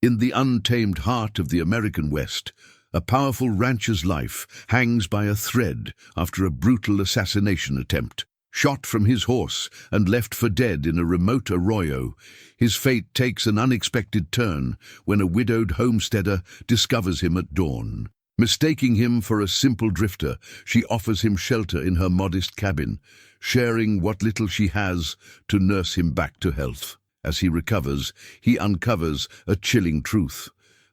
In the untamed heart of the American West, a powerful rancher's life hangs by a thread after a brutal assassination attempt. Shot from his horse and left for dead in a remote arroyo, his fate takes an unexpected turn when a widowed homesteader discovers him at dawn. Mistaking him for a simple drifter, she offers him shelter in her modest cabin, sharing what little she has to nurse him back to health. As he recovers, he uncovers a chilling truth.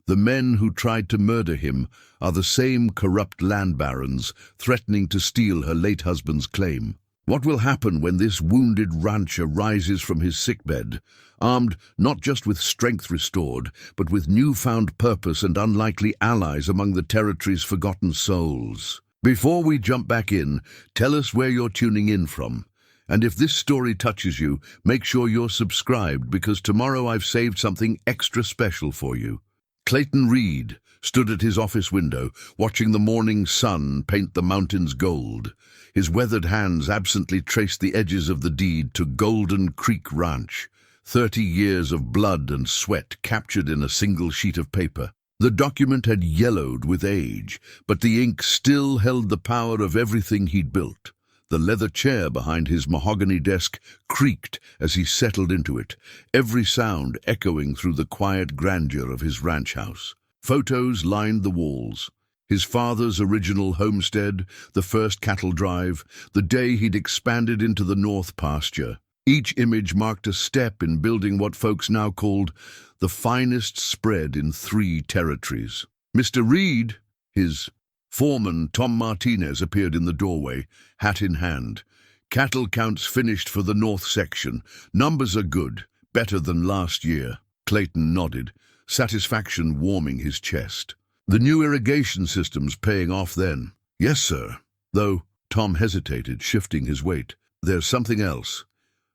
The men who tried to murder him are the same corrupt land barons threatening to steal her late husband's claim. What will happen when this wounded rancher rises from his sickbed, armed not just with strength restored, but with newfound purpose and unlikely allies among the territory's forgotten souls? Before we jump back in, tell us where you're tuning in from. And if this story touches you, make sure you're subscribed, because tomorrow I've saved something extra special for you. Clayton Reed stood at his office window, watching the morning sun paint the mountains gold. His weathered hands absently traced the edges of the deed to Golden Creek Ranch, 30 years of blood and sweat captured in a single sheet of paper. The document had yellowed with age, but the ink still held the power of everything he'd built. The leather chair behind his mahogany desk creaked as he settled into it, every sound echoing through the quiet grandeur of his ranch house. Photos lined the walls. His father's original homestead, the first cattle drive, the day he'd expanded into the north pasture. Each image marked a step in building what folks now called the finest spread in 3 territories. Mr. Reed, his foreman Tom Martinez, appeared in the doorway, hat in hand. Cattle counts finished for the north section. Numbers are good, better than last year. Clayton nodded, satisfaction warming his chest. The new irrigation system's paying off then. Yes, sir. Though, Tom hesitated, shifting his weight. There's something else.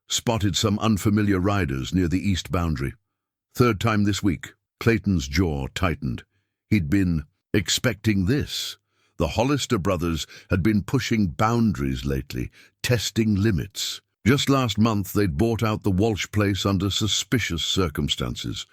Spotted some unfamiliar riders near the east boundary. 3rd time this week. Clayton's jaw tightened. He'd been expecting this. The Hollister brothers had been pushing boundaries lately, testing limits. Just last month they'd bought out the Walsh place under suspicious circumstances.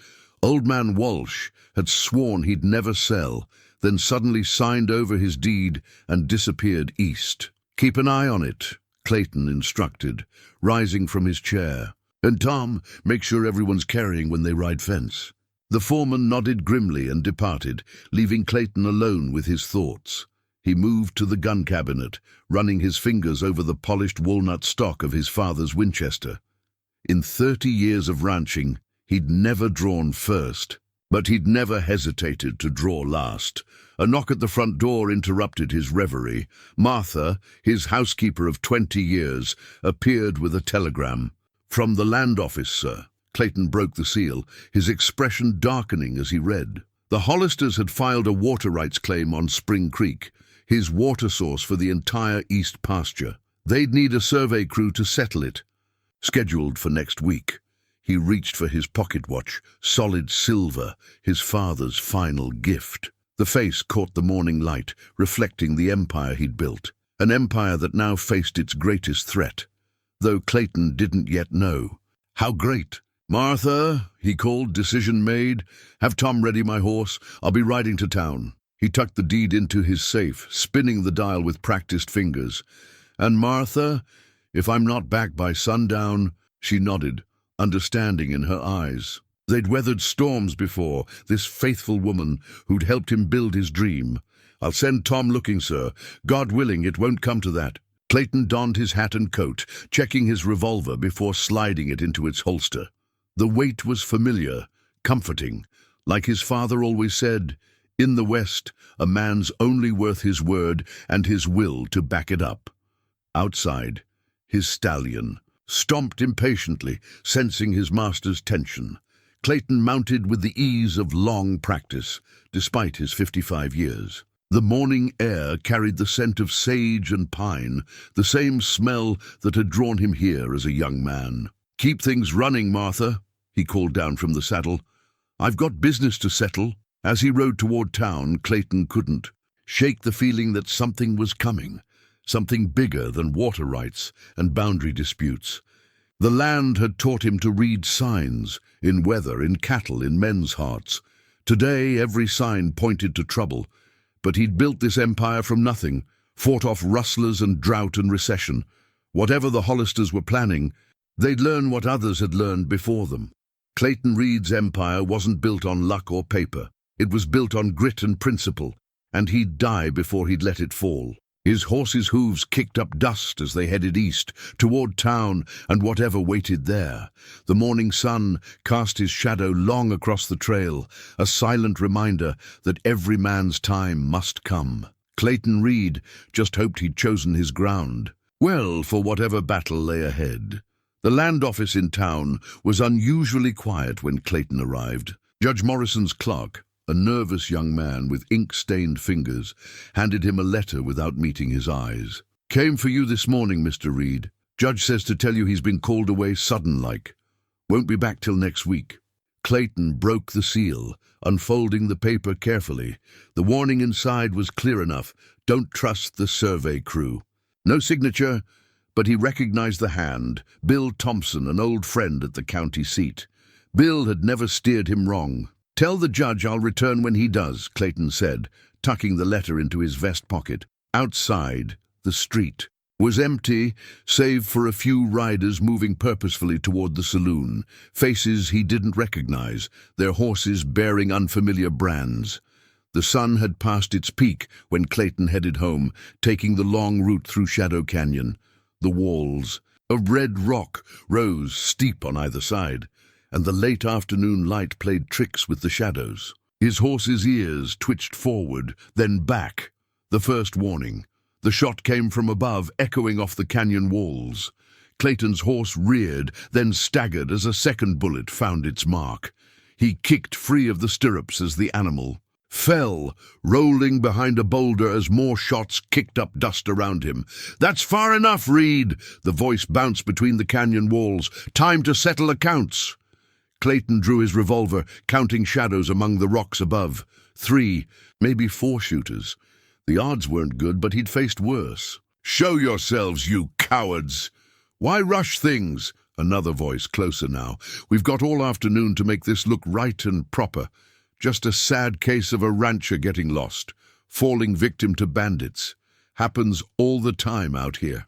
Old man Walsh had sworn he'd never sell, then suddenly signed over his deed and disappeared east. Keep an eye on it, Clayton instructed, rising from his chair. And Tom, make sure everyone's carrying when they ride fence. The foreman nodded grimly and departed, leaving Clayton alone with his thoughts. He moved to the gun cabinet, running his fingers over the polished walnut stock of his father's Winchester. In 30 years of ranching, he'd never drawn first, but he'd never hesitated to draw last. A knock at the front door interrupted his reverie. Martha, his housekeeper of 20 years, appeared with a telegram. From the land office, sir. Clayton broke the seal, his expression darkening as he read. The Hollisters had filed a water rights claim on Spring Creek, his water source for the entire east pasture. They'd need a survey crew to settle it. Scheduled for next week. He reached for his pocket watch, solid silver, his father's final gift. The face caught the morning light, reflecting the empire he'd built, an empire that now faced its greatest threat, though Clayton didn't yet know. How great! Martha, he called, decision made. Have Tom ready my horse. I'll be riding to town. He tucked the deed into his safe, spinning the dial with practiced fingers. And Martha, if I'm not back by sundown, she nodded, understanding in her eyes. They'd weathered storms before, this faithful woman who'd helped him build his dream. I'll send Tom looking, sir. God willing, it won't come to that. Clayton donned his hat and coat, checking his revolver before sliding it into its holster. The weight was familiar, comforting. Like his father always said, in the West, a man's only worth his word and his will to back it up. Outside, his stallion stomped impatiently, sensing his master's tension. Clayton mounted with the ease of long practice, despite his 55 years. The morning air carried the scent of sage and pine, the same smell that had drawn him here as a young man. Keep things running, Martha, he called down from the saddle. I've got business to settle. As he rode toward town, Clayton couldn't shake the feeling that something was coming, something bigger than water rights and boundary disputes. The land had taught him to read signs, in weather, in cattle, in men's hearts. Today, every sign pointed to trouble. But he'd built this empire from nothing, fought off rustlers and drought and recession. Whatever the Hollisters were planning, they'd learn what others had learned before them. Clayton Reed's empire wasn't built on luck or paper. It was built on grit and principle, and he'd die before he'd let it fall. His horses' hooves kicked up dust as they headed east, toward town and whatever waited there. The morning sun cast his shadow long across the trail, a silent reminder that every man's time must come. Clayton Reed just hoped he'd chosen his ground. Well, for whatever battle lay ahead. The land office in town was unusually quiet when Clayton arrived. Judge Morrison's clerk, a nervous young man with ink-stained fingers, handed him a letter without meeting his eyes. "Came for you this morning, Mr. Reed. Judge says to tell you he's been called away sudden-like. Won't be back till next week." Clayton broke the seal, unfolding the paper carefully. The warning inside was clear enough: don't trust the survey crew. No signature, but he recognized the hand, Bill Thompson, an old friend at the county seat. Bill had never steered him wrong. "Tell the judge I'll return when he does," Clayton said, tucking the letter into his vest pocket. Outside, the street was empty, save for a few riders moving purposefully toward the saloon, faces he didn't recognize, their horses bearing unfamiliar brands. The sun had passed its peak when Clayton headed home, taking the long route through Shadow Canyon. The walls of red rock rose steep on either side, and the late afternoon light played tricks with the shadows. His horse's ears twitched forward, then back. The first warning. The shot came from above, echoing off the canyon walls. Clayton's horse reared, then staggered as a second bullet found its mark. He kicked free of the stirrups as the animal fell, rolling behind a boulder as more shots kicked up dust around him. "That's far enough, Reed!" The voice bounced between the canyon walls. "Time to settle accounts!" Clayton drew his revolver, counting shadows among the rocks above. 3, maybe 4 shooters. The odds weren't good, but he'd faced worse. "Show yourselves, you cowards! Why rush things?" Another voice, closer now. "We've got all afternoon to make this look right and proper. Just a sad case of a rancher getting lost, falling victim to bandits. Happens all the time out here."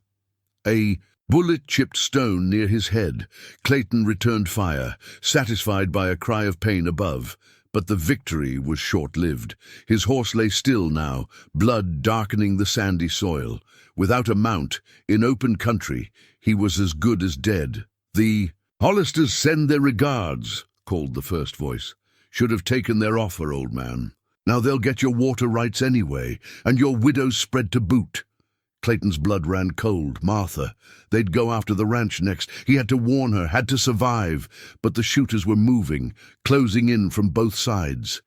A bullet chipped stone near his head. Clayton returned fire, satisfied by a cry of pain above. But the victory was short-lived. His horse lay still now, blood darkening the sandy soil. Without a mount, in open country, he was as good as dead. "The Hollisters send their regards," called the first voice. "Should have taken their offer, old man. Now they'll get your water rights anyway, and your widow's spread to boot." Clayton's blood ran cold. Martha. They'd go after the ranch next. He had to warn her, had to survive. But the shooters were moving, closing in from both sides.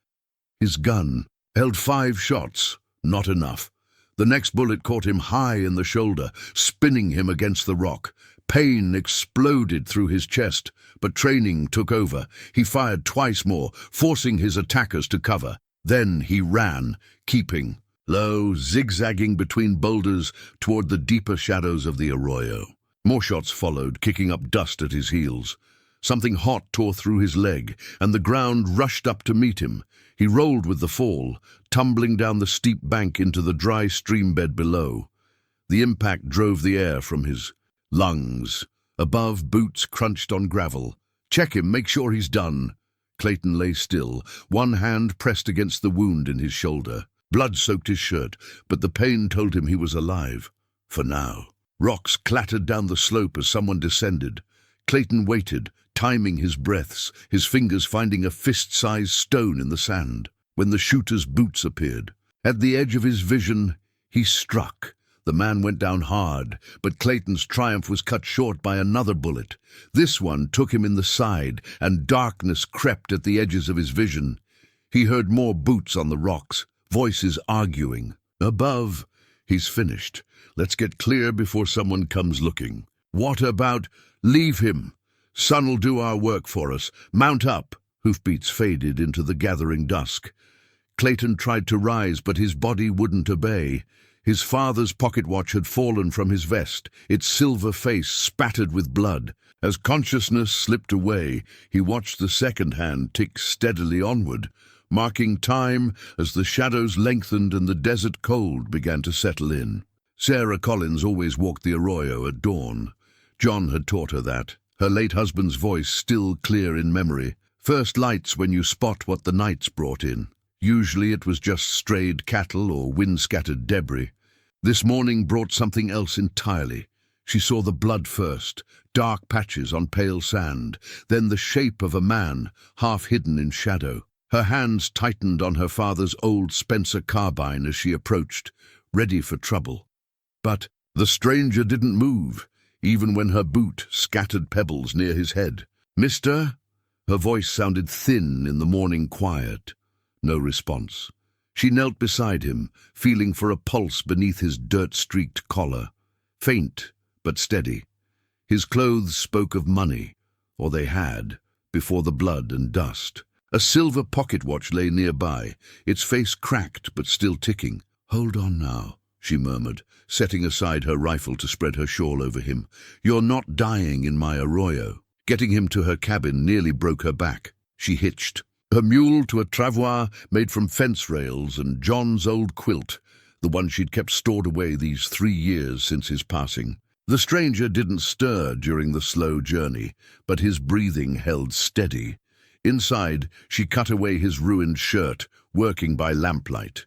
His gun held 5 shots. Not enough. The next bullet caught him high in the shoulder, spinning him against the rock. Pain exploded through his chest, but training took over. He fired twice more, forcing his attackers to cover. Then he ran, keeping low, zigzagging between boulders toward the deeper shadows of the arroyo. More shots followed, kicking up dust at his heels. Something hot tore through his leg, and the ground rushed up to meet him. He rolled with the fall, tumbling down the steep bank into the dry stream bed below. The impact drove the air from his lungs. Above, boots crunched on gravel. "Check him, make sure he's done." Clayton lay still, one hand pressed against the wound in his shoulder. Blood soaked his shirt, but the pain told him he was alive. For now. Rocks clattered down the slope as someone descended. Clayton waited, timing his breaths, his fingers finding a fist-sized stone in the sand. When the shooter's boots appeared, at the edge of his vision, he struck. The man went down hard, but Clayton's triumph was cut short by another bullet. This one took him in the side, and darkness crept at the edges of his vision. He heard more boots on the rocks, voices arguing. Above, "He's finished. Let's get clear before someone comes looking." "What about leave him? Sun'll do our work for us. Mount up." Hoofbeats faded into the gathering dusk. Clayton tried to rise, but his body wouldn't obey. His father's pocket watch had fallen from his vest, its silver face spattered with blood. As consciousness slipped away, he watched the second hand tick steadily onward. marking time as the shadows lengthened and the desert cold began to settle in. Sarah Collins always walked the arroyo at dawn. John had taught her that, her late husband's voice still clear in memory. First lights when you spot what the night's brought in. Usually it was just strayed cattle or wind-scattered debris. This morning brought something else entirely. She saw the blood first, dark patches on pale sand, then the shape of a man, half hidden in shadow. Her hands tightened on her father's old Spencer carbine as she approached, ready for trouble. But the stranger didn't move, even when her boot scattered pebbles near his head. "Mister?" Her voice sounded thin in the morning quiet. No response. She knelt beside him, feeling for a pulse beneath his dirt-streaked collar. Faint, but steady. His clothes spoke of money, or they had, before the blood and dust. A silver pocket watch lay nearby, its face cracked but still ticking. "Hold on now," she murmured, setting aside her rifle to spread her shawl over him. "You're not dying in my arroyo." Getting him to her cabin nearly broke her back. She hitched her mule to a travois made from fence rails and John's old quilt, the one she'd kept stored away these 3 years since his passing. The stranger didn't stir during the slow journey, but his breathing held steady. Inside, she cut away his ruined shirt, working by lamplight.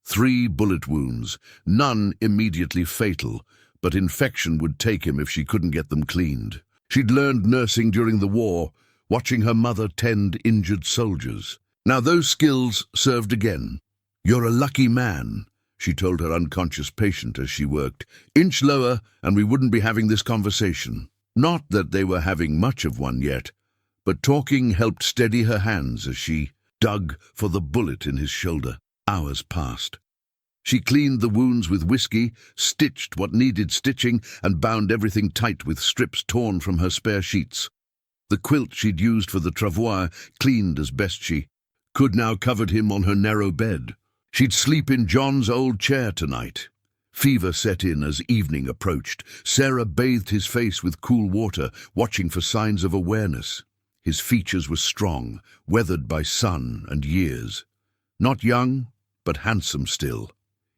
3 bullet wounds, none immediately fatal, but infection would take him if she couldn't get them cleaned. She'd learned nursing during the war, watching her mother tend injured soldiers. Now those skills served again. "You're a lucky man," she told her unconscious patient as she worked. "Inch lower and we wouldn't be having this conversation." Not that they were having much of one yet, but talking helped steady her hands as she dug for the bullet in his shoulder. Hours passed. She cleaned the wounds with whiskey, stitched what needed stitching, and bound everything tight with strips torn from her spare sheets. The quilt she'd used for the travois, cleaned as best she could now, covered him on her narrow bed. She'd sleep in John's old chair tonight. Fever set in as evening approached. Sarah bathed his face with cool water, watching for signs of awareness. His features were strong, weathered by sun and years. Not young, but handsome still.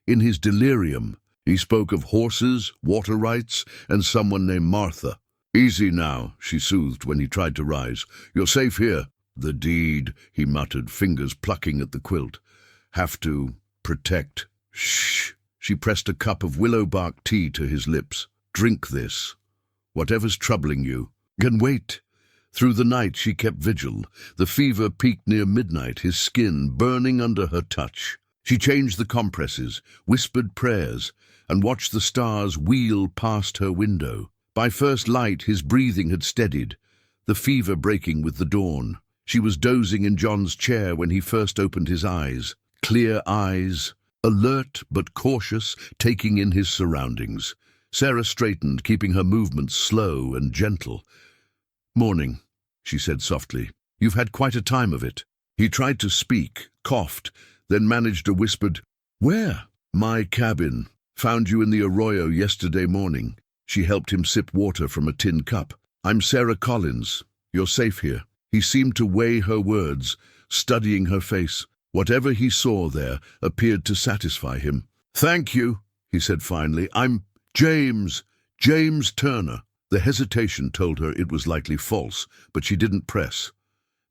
In his delirium, he spoke of horses, water rights, and someone named Martha. "Easy now," she soothed when he tried to rise. "You're safe here." "The deed," he muttered, fingers plucking at the quilt. "Have to protect." "Shh." She pressed a cup of willow bark tea to his lips. "Drink this. Whatever's troubling you can wait." Through the night she kept vigil. The fever peaked near midnight, his skin burning under her touch. She changed the compresses, whispered prayers, and watched the stars wheel past her window. By first light his breathing had steadied, the fever breaking with the dawn. She was dozing in John's chair when he first opened his eyes. Clear eyes, alert but cautious, taking in his surroundings. Sarah straightened, keeping her movements slow and gentle. "Morning," she said softly. "You've had quite a time of it." He tried to speak, coughed, then managed a whispered, "Where?" "My cabin. Found you in the arroyo yesterday morning." She helped him sip water from a tin cup. "I'm Sarah Collins. You're safe here." He seemed to weigh her words, studying her face. Whatever he saw there appeared to satisfy him. "Thank you," he said finally. "I'm James Turner." The hesitation told her it was likely false, but she didn't press.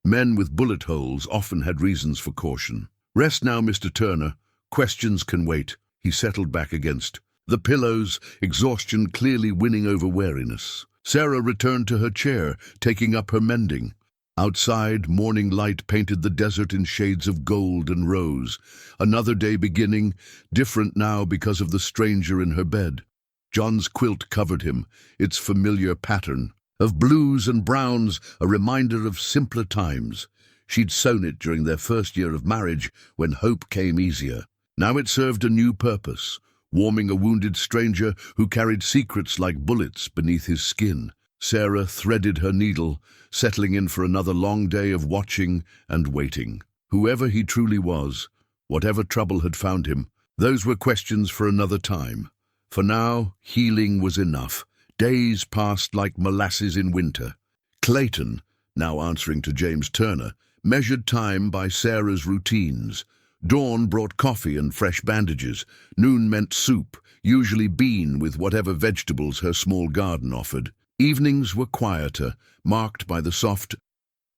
Men with bullet holes often had reasons for caution. "Rest now, Mr. Turner. Questions can wait." He settled back against the pillows, exhaustion clearly winning over wariness. Sarah returned to her chair, taking up her mending. Outside, morning light painted the desert in shades of gold and rose. Another day beginning, different now because of the stranger in her bed. John's quilt covered him, its familiar pattern of blues and browns, a reminder of simpler times. She'd sewn it during their first year of marriage, when hope came easier. Now it served a new purpose, warming a wounded stranger who carried secrets like bullets beneath his skin. Sarah threaded her needle, settling in for another long day of watching and waiting. Whoever he truly was, whatever trouble had found him, those were questions for another time. For now, healing was enough. Days passed like molasses in winter. Clayton, now answering to James Turner, measured time by Sarah's routines. Dawn brought coffee and fresh bandages. Noon meant soup, usually bean with whatever vegetables her small garden offered. Evenings were quieter, marked by the soft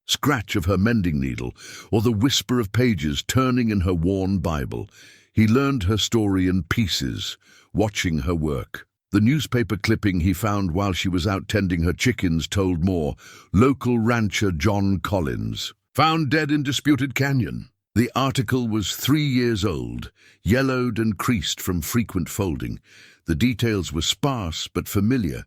scratch of her mending needle or the whisper of pages turning in her worn Bible. He learned her story in pieces, watching her work. The newspaper clipping he found while she was out tending her chickens told more. Local rancher John Collins, found dead in disputed canyon. The article was 3 years old, yellowed and creased from frequent folding. The details were sparse but familiar.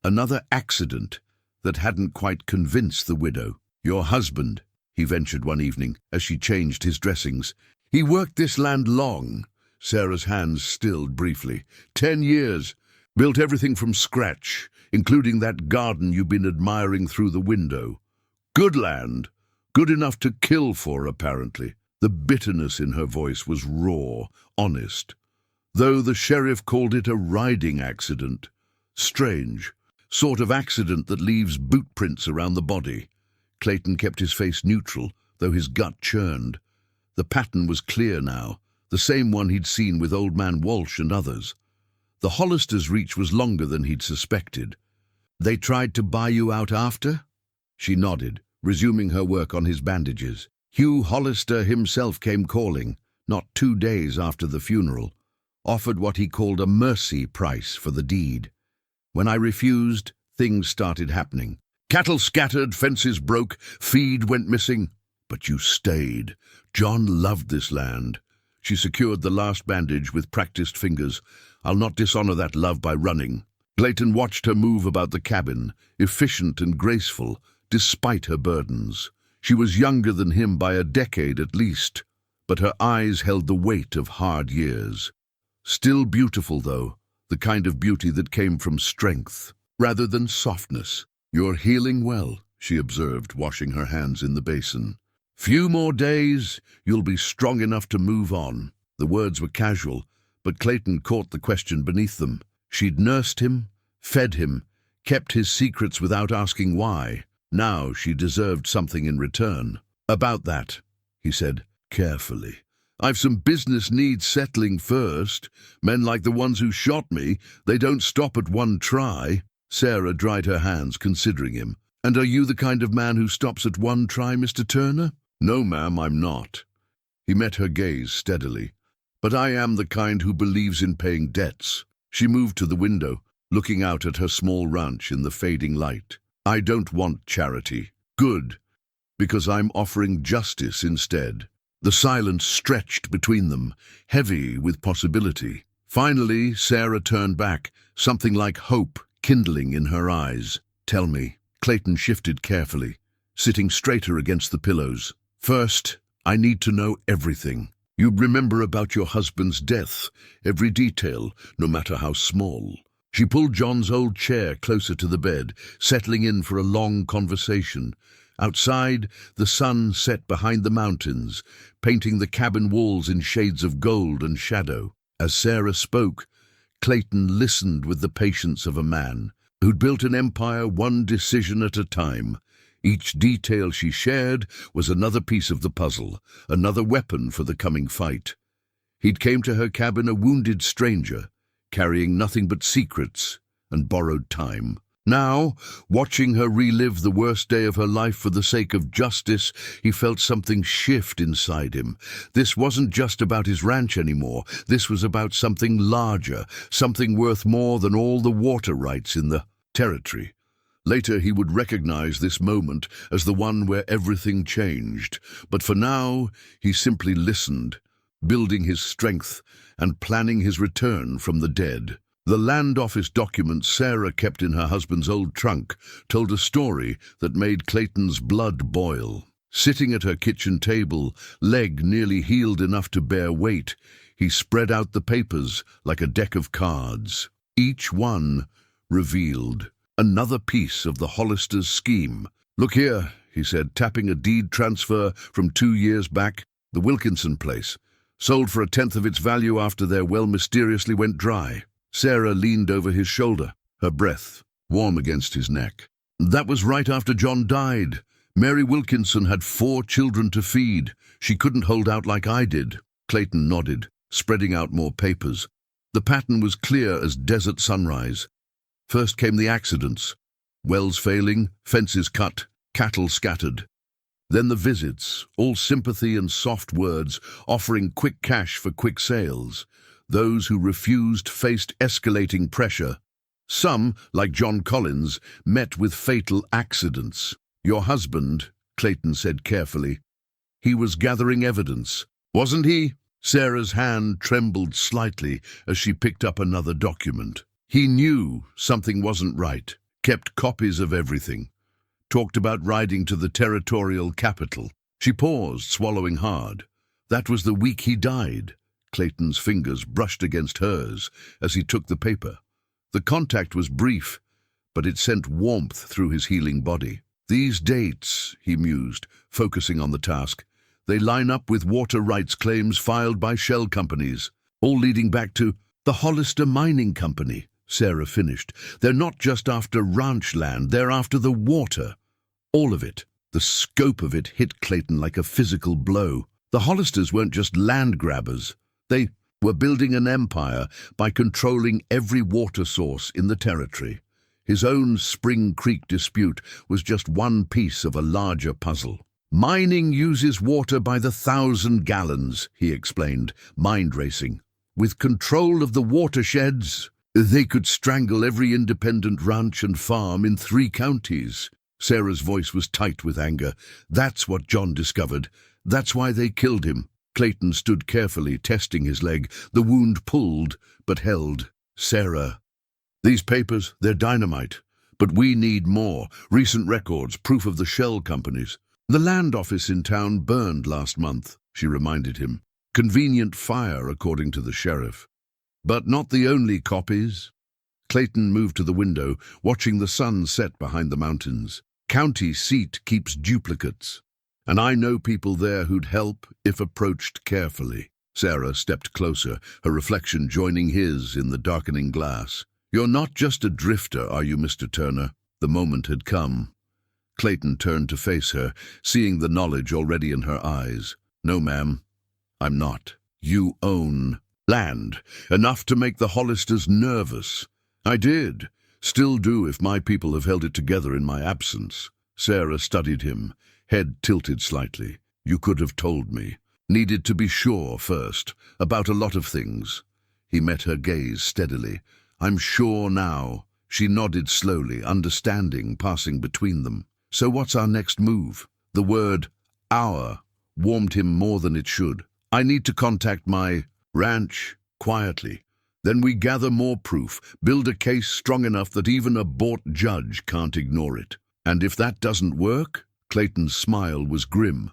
Another accident that hadn't quite convinced the widow. "Your husband," he ventured one evening as she changed his dressings. "He worked this land long." Sarah's hands stilled briefly. 10 years. Built everything from scratch, including that garden you've been admiring through the window. Good land. Good enough to kill for, apparently. The bitterness in her voice was raw, honest. Though the sheriff called it a riding accident. Strange. Sort of accident that leaves boot prints around the body. Clayton kept his face neutral, though his gut churned. The pattern was clear now, the same one he'd seen with Old Man Walsh and others. The Hollister's reach was longer than he'd suspected. "They tried to buy you out after?" She nodded, resuming her work on his bandages. "Hugh Hollister himself came calling, not 2 days after the funeral. Offered what he called a mercy price for the deed. When I refused, things started happening. Cattle scattered, fences broke, feed went missing. But you stayed. John loved this land." She secured the last bandage with practiced fingers. "I'll not dishonor that love by running." Clayton watched her move about the cabin, efficient and graceful, despite her burdens. She was younger than him by a decade at least, but her eyes held the weight of hard years. Still beautiful, though, the kind of beauty that came from strength, rather than softness. "You're healing well," she observed, washing her hands in the basin. "Few more days, you'll be strong enough to move on." The words were casual, but Clayton caught the question beneath them. She'd nursed him, fed him, kept his secrets without asking why. Now she deserved something in return. "About that," he said, carefully. "I've some business needs settling first. Men like the ones who shot me, they don't stop at one try." Sarah dried her hands, considering him. "And are you the kind of man who stops at one try, Mr. Turner?" "No, ma'am, I'm not." He met her gaze steadily. "But I am the kind who believes in paying debts." She moved to the window, looking out at her small ranch in the fading light. "I don't want charity. Good. Because I'm offering justice instead." The silence stretched between them, heavy with possibility. Finally, Sarah turned back, something like hope kindling in her eyes. "Tell me." Clayton shifted carefully, sitting straighter against the pillows. "First, I need to know everything. You remember about your husband's death, every detail, no matter how small." She pulled John's old chair closer to the bed, settling in for a long conversation. Outside, the sun set behind the mountains, painting the cabin walls in shades of gold and shadow. As Sarah spoke, Clayton listened with the patience of a man who'd built an empire one decision at a time. Each detail she shared was another piece of the puzzle, another weapon for the coming fight. He'd came to her cabin a wounded stranger, carrying nothing but secrets and borrowed time. Now, watching her relive the worst day of her life for the sake of justice, he felt something shift inside him. This wasn't just about his ranch anymore. This was about something larger, something worth more than all the water rights in the territory. Later he would recognize this moment as the one where everything changed. But for now, he simply listened, building his strength and planning his return from the dead. The land office documents Sarah kept in her husband's old trunk told a story that made Clayton's blood boil. Sitting at her kitchen table, leg nearly healed enough to bear weight, he spread out the papers like a deck of cards. Each one revealed another piece of the Hollister's scheme. "Look here," he said, tapping a deed transfer from 2 years back, "the Wilkinson place. Sold for 1/10 of its value after their well mysteriously went dry." Sarah leaned over his shoulder, her breath warm against his neck. "That was right after John died. Mary Wilkinson had 4 children to feed. She couldn't hold out like I did. Clayton nodded, spreading out more papers. The pattern was clear as desert sunrise. First came the accidents. Wells failing, fences cut, cattle scattered. Then the visits, all sympathy and soft words, offering quick cash for quick sales. Those who refused faced escalating pressure. Some, like John Collins, met with fatal accidents. Your husband, Clayton said carefully. He was gathering evidence, wasn't he? Sarah's hand trembled slightly as she picked up another document. He knew something wasn't right, kept copies of everything. Talked about riding to the territorial capital. She paused, swallowing hard. That was the week he died. Clayton's fingers brushed against hers as he took the paper. The contact was brief, but it sent warmth through his healing body. These dates, he mused, focusing on the task, they line up with water rights claims filed by shell companies, all leading back to the Hollister Mining Company, Sarah finished. They're not just after ranch land, they're after the water. All of it. The scope of it hit Clayton like a physical blow. The Hollisters weren't just land grabbers. They were building an empire by controlling every water source in the territory. His own Spring Creek dispute was just one piece of a larger puzzle. Mining uses water by the 1,000 gallons, he explained, mind racing. With control of the watersheds, they could strangle every independent ranch and farm in 3 counties. Sarah's voice was tight with anger. That's what John discovered. That's why they killed him. Clayton stood carefully, testing his leg. The wound pulled, but held. Sarah. These papers, they're dynamite. But we need more. Recent records, proof of the shell companies. The land office in town burned last month, she reminded him. Convenient fire, according to the sheriff. But not the only copies. Clayton moved to the window, watching the sun set behind the mountains. County seat keeps duplicates. And I know people there who'd help if approached carefully. Sarah stepped closer, her reflection joining his in the darkening glass. You're not just a drifter, are you, Mr. Turner? The moment had come. Clayton turned to face her, seeing the knowledge already in her eyes. No, ma'am, I'm not. You own land, enough to make the Hollisters nervous. I did. Still do if my people have held it together in my absence. Sarah studied him, head tilted slightly. You could have told me. Needed to be sure first, about a lot of things. He met her gaze steadily. I'm sure now. She nodded slowly, understanding passing between them. So what's our next move? The word our warmed him more than it should. I need to contact my ranch quietly. Then we gather more proof, build a case strong enough that even a bought judge can't ignore it. And if that doesn't work, Clayton's smile was grim.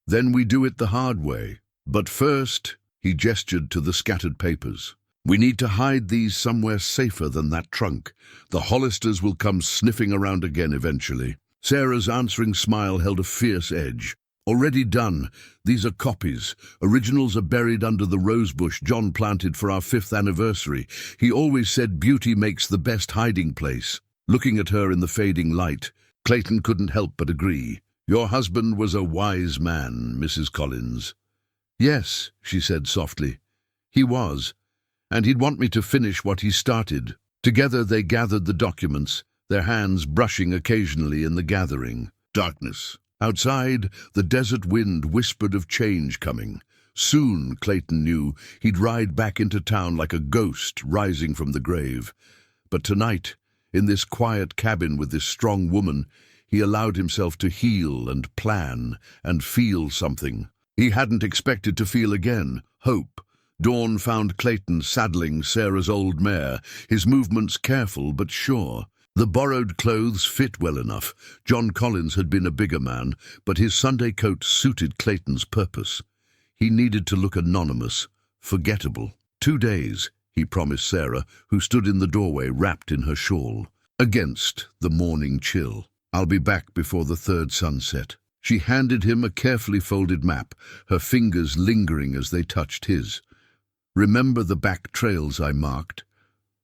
Then we do it the hard way. But first, he gestured to the scattered papers. We need to hide these somewhere safer than that trunk. The Hollisters will come sniffing around again eventually. Sarah's answering smile held a fierce edge. Already done. These are copies. Originals are buried under the rosebush John planted for our 5th anniversary. He always said beauty makes the best hiding place. Looking at her in the fading light, Clayton couldn't help but agree. Your husband was a wise man, Mrs. Collins. Yes, she said softly. He was. And he'd want me to finish what he started. Together they gathered the documents, their hands brushing occasionally in the gathering. Darkness. Outside, the desert wind whispered of change coming. Soon, Clayton knew, he'd ride back into town like a ghost rising from the grave. But tonight, in this quiet cabin with this strong woman, he allowed himself to heal and plan and feel something. He hadn't expected to feel again, hope. Dawn found Clayton saddling Sarah's old mare, his movements careful but sure. The borrowed clothes fit well enough. John Collins had been a bigger man, but his Sunday coat suited Clayton's purpose. He needed to look anonymous, forgettable. 2 days, he promised Sarah, who stood in the doorway wrapped in her shawl, against the morning chill. I'll be back before the 3rd sunset. She handed him a carefully folded map, her fingers lingering as they touched his. Remember the back trails I marked?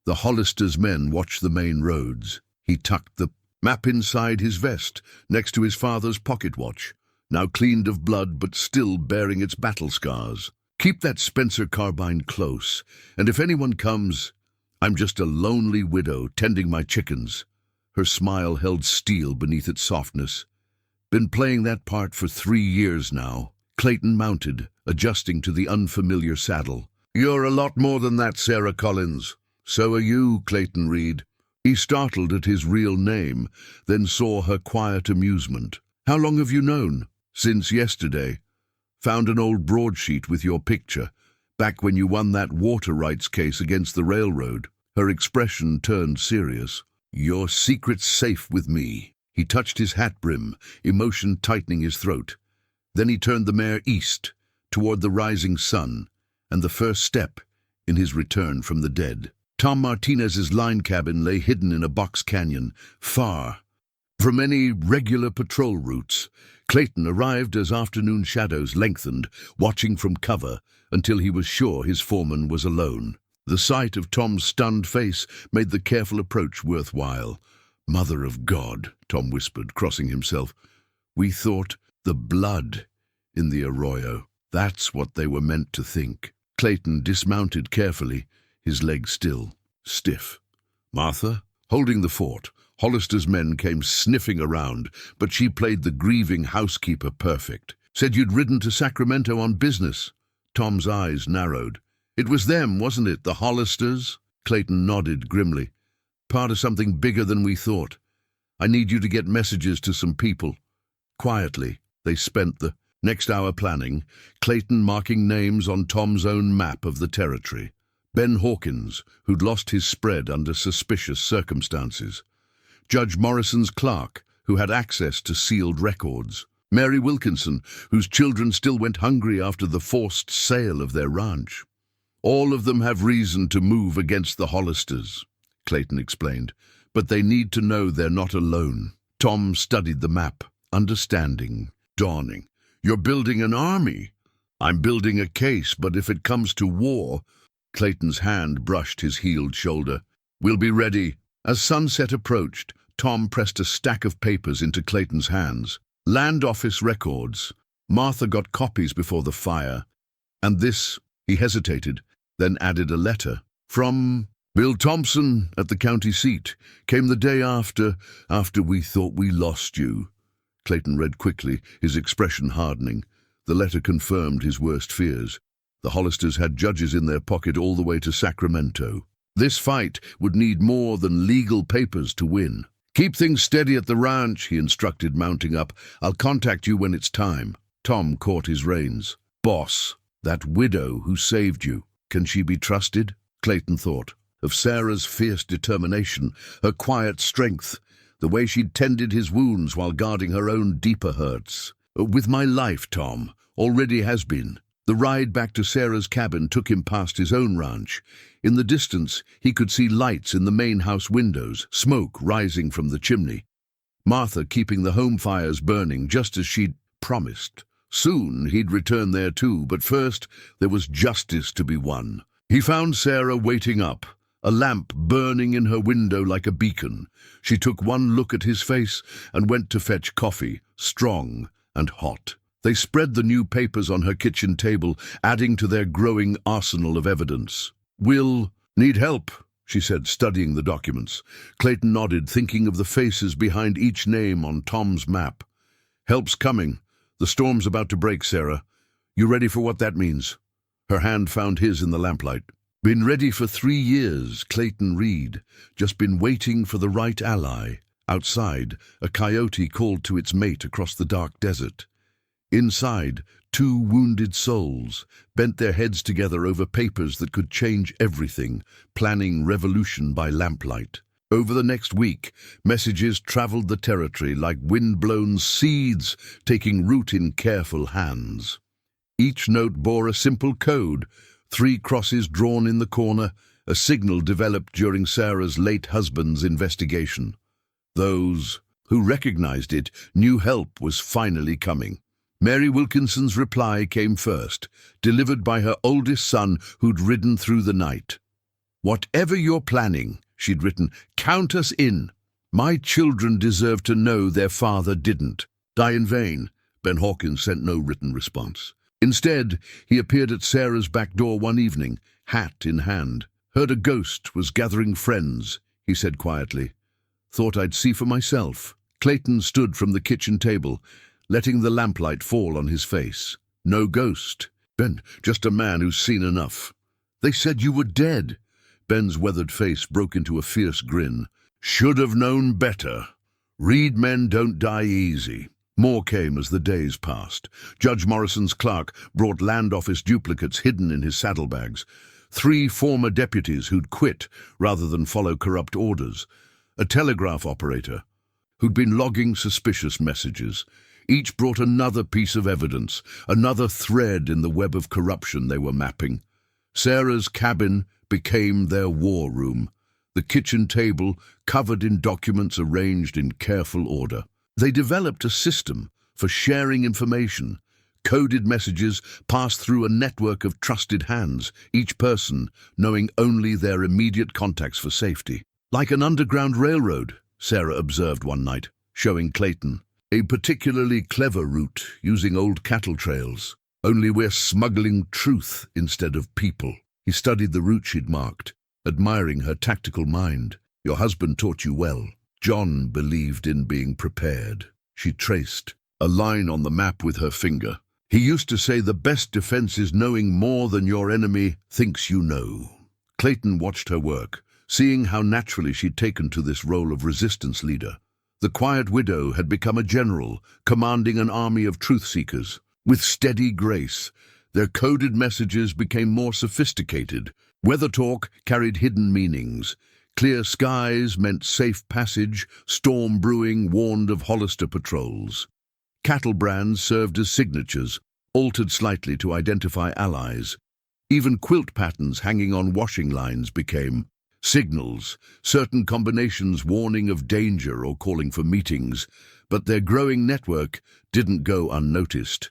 The Hollister's men watch the main roads. He tucked the map inside his vest, next to his father's pocket watch, now cleaned of blood but still bearing its battle scars. Keep that Spencer carbine close, and if anyone comes, I'm just a lonely widow tending my chickens. Her smile held steel beneath its softness. Been playing that part for 3 years now. Clayton mounted, adjusting to the unfamiliar saddle. You're a lot more than that, Sarah Collins. So are you, Clayton Reed. He startled at his real name, then saw her quiet amusement. How long have you known? Since yesterday. Found an old broadsheet with your picture, back when you won that water rights case against the railroad. Her expression turned serious. Your secret's safe with me. He touched his hat brim, emotion tightening his throat. Then he turned the mare east, toward the rising sun, and the first step in his return from the dead. Tom Martinez's line cabin lay hidden in a box canyon, far from any regular patrol routes. Clayton arrived as afternoon shadows lengthened, watching from cover until he was sure his foreman was alone. The sight of Tom's stunned face made the careful approach worthwhile. Mother of God, Tom whispered, crossing himself. We thought the blood in the arroyo. That's what they were meant to think. Clayton dismounted carefully, his legs still, stiff. Martha, holding the fort, Hollister's men came sniffing around, but she played the grieving housekeeper perfect. Said you'd ridden to Sacramento on business. Tom's eyes narrowed. It was them, wasn't it, the Hollisters? Clayton nodded grimly. Part of something bigger than we thought. I need you to get messages to some people. Quietly, they spent the next hour planning, Clayton marking names on Tom's own map of the territory. Ben Hawkins, who'd lost his spread under suspicious circumstances. Judge Morrison's clerk, who had access to sealed records. Mary Wilkinson, whose children still went hungry after the forced sale of their ranch. All of them have reason to move against the Hollisters, Clayton explained, but they need to know they're not alone. Tom studied the map, understanding, dawning. You're building an army. I'm building a case, but if it comes to war... Clayton's hand brushed his healed shoulder. We'll be ready. As sunset approached, Tom pressed a stack of papers into Clayton's hands. Land office records. Martha got copies before the fire. And this, he hesitated, then added a letter. From Bill Thompson at the county seat. Came the day after we thought we lost you. Clayton read quickly, his expression hardening. The letter confirmed his worst fears. The Hollisters had judges in their pocket all the way to Sacramento. This fight would need more than legal papers to win. Keep things steady at the ranch, he instructed, mounting up. I'll contact you when it's time. Tom caught his reins. Boss, that widow who saved you, can she be trusted? Clayton thought. Of Sarah's fierce determination, her quiet strength, the way she'd tended his wounds while guarding her own deeper hurts. With my life, Tom, already has been. The ride back to Sarah's cabin took him past his own ranch. In the distance, he could see lights in the main house windows, smoke rising from the chimney. Martha keeping the home fires burning just as she'd promised. Soon he'd return there too, but first there was justice to be won. He found Sarah waiting up, a lamp burning in her window like a beacon. She took one look at his face and went to fetch coffee, strong and hot. They spread the new papers on her kitchen table, adding to their growing arsenal of evidence. We'll need help, she said, studying the documents. Clayton nodded, thinking of the faces behind each name on Tom's map. Help's coming. The storm's about to break, Sarah. You ready for what that means? Her hand found his in the lamplight. Been ready for 3 years, Clayton Reed. Just been waiting for the right ally. Outside, a coyote called to its mate across the dark desert. Inside, 2 wounded souls bent their heads together over papers that could change everything, planning revolution by lamplight. Over the next week, messages traveled the territory like wind-blown seeds, taking root in careful hands. Each note bore a simple code, 3 crosses drawn in the corner, a signal developed during Sarah's late husband's investigation. Those who recognized it knew help was finally coming. Mary Wilkinson's reply came first, delivered by her oldest son who'd ridden through the night. Whatever you're planning, she'd written, count us in. My children deserve to know their father didn't die in vain. Ben Hawkins sent no written response. Instead, he appeared at Sarah's back door one evening, hat in hand. Heard a ghost was gathering friends, he said quietly. Thought I'd see for myself. Clayton stood from the kitchen table, letting the lamplight fall on his face. No ghost. Ben, just a man who's seen enough. They said you were dead. Ben's weathered face broke into a fierce grin. Should have known better. Reed men don't die easy. More came as the days passed. Judge Morrison's clerk brought land office duplicates hidden in his saddlebags. 3 former deputies who'd quit rather than follow corrupt orders. A telegraph operator who'd been logging suspicious messages. Each brought another piece of evidence, another thread in the web of corruption they were mapping. Sarah's cabin became their war room, the kitchen table covered in documents arranged in careful order. They developed a system for sharing information, coded messages passed through a network of trusted hands, each person knowing only their immediate contacts for safety. Like an underground railroad, Sarah observed one night, showing Clayton. A particularly clever route using old cattle trails. Only we're smuggling truth instead of people. He studied the route she'd marked, admiring her tactical mind. Your husband taught you well. John believed in being prepared. She traced a line on the map with her finger. He used to say the best defense is knowing more than your enemy thinks you know. Clayton watched her work, seeing how naturally she'd taken to this role of resistance leader. The quiet widow had become a general, commanding an army of truth-seekers. With steady grace, their coded messages became more sophisticated. Weather talk carried hidden meanings. Clear skies meant safe passage, storm brewing warned of Hollister patrols. Cattle brands served as signatures, altered slightly to identify allies. Even quilt patterns hanging on washing lines became signals, certain combinations warning of danger or calling for meetings, but their growing network didn't go unnoticed.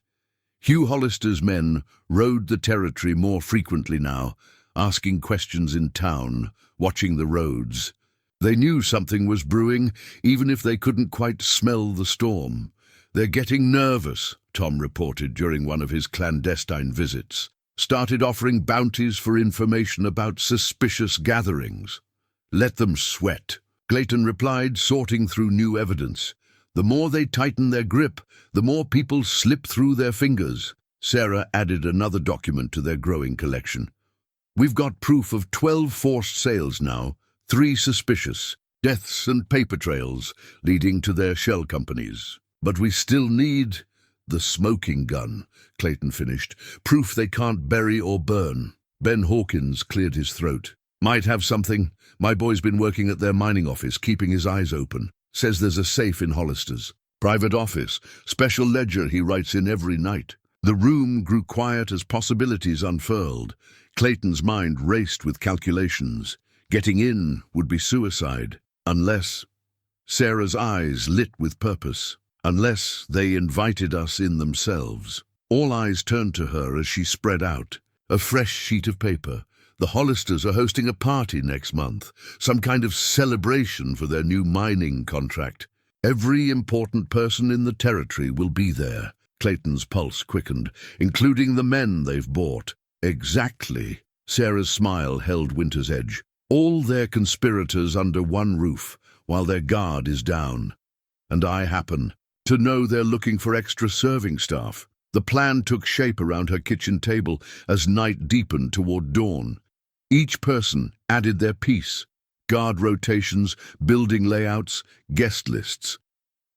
Hugh Hollister's men rode the territory more frequently now, asking questions in town, watching the roads. They knew something was brewing, even if they couldn't quite smell the storm. They're getting nervous, Tom reported during one of his clandestine visits. Started offering bounties for information about suspicious gatherings. Let them sweat, Clayton replied, sorting through new evidence. The more they tighten their grip, the more people slip through their fingers. Sarah added another document to their growing collection. We've got proof of 12 forced sales now, 3 suspicious, deaths and paper trails leading to their shell companies. But we still need the smoking gun, Clayton finished. Proof they can't bury or burn. Ben Hawkins cleared his throat. Might have something. My boy's been working at their mining office, keeping his eyes open. Says there's a safe in Hollister's. Private office. Special ledger he writes in every night. The room grew quiet as possibilities unfurled. Clayton's mind raced with calculations. Getting in would be suicide. Unless... Sarah's eyes lit with purpose. Unless they invited us in themselves. All eyes turned to her as she spread out. A fresh sheet of paper. The Hollisters are hosting a party next month. Some kind of celebration for their new mining contract. Every important person in the territory will be there. Clayton's pulse quickened, including the men they've bought. Exactly. Sarah's smile held Winter's edge. All their conspirators under one roof, while their guard is down. And I happen to know they're looking for extra serving staff. The plan took shape around her kitchen table as night deepened toward dawn. Each person added their piece. Guard rotations, building layouts, guest lists.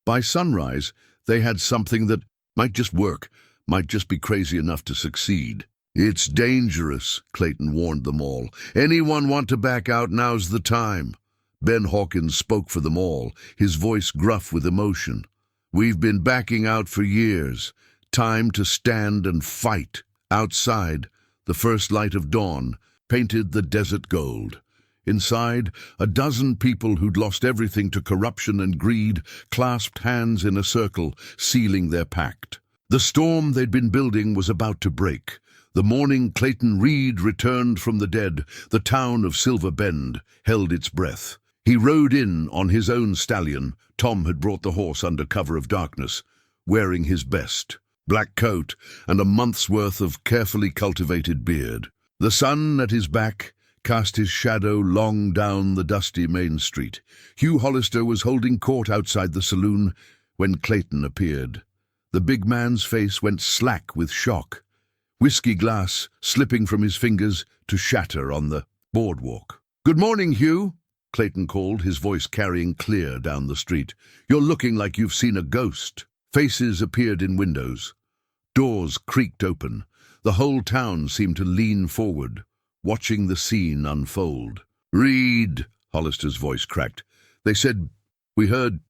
By sunrise, they had something that might just work, might just be crazy enough to succeed. It's dangerous, Clayton warned them all. Anyone want to back out, now's the time. Ben Hawkins spoke for them all, his voice gruff with emotion. We've been backing out for years. Time to stand and fight. Outside, the first light of dawn painted the desert gold. Inside, a dozen people who'd lost everything to corruption and greed clasped hands in a circle, sealing their pact. The storm they'd been building was about to break. The morning Clayton Reed returned from the dead, the town of Silver Bend held its breath. He rode in on his own stallion. Tom had brought the horse under cover of darkness, wearing his best black coat and a month's worth of carefully cultivated beard. The sun at his back cast his shadow long down the dusty main street. Hugh Hollister was holding court outside the saloon when Clayton appeared. The big man's face went slack with shock, whiskey glass slipping from his fingers to shatter on the boardwalk. "Good morning, Hugh," Clayton called, his voice carrying clear down the street. "You're looking like you've seen a ghost." Faces appeared in windows. Doors creaked open. The whole town seemed to lean forward, watching the scene unfold. "Reed," Hollister's voice cracked. "They said, we heard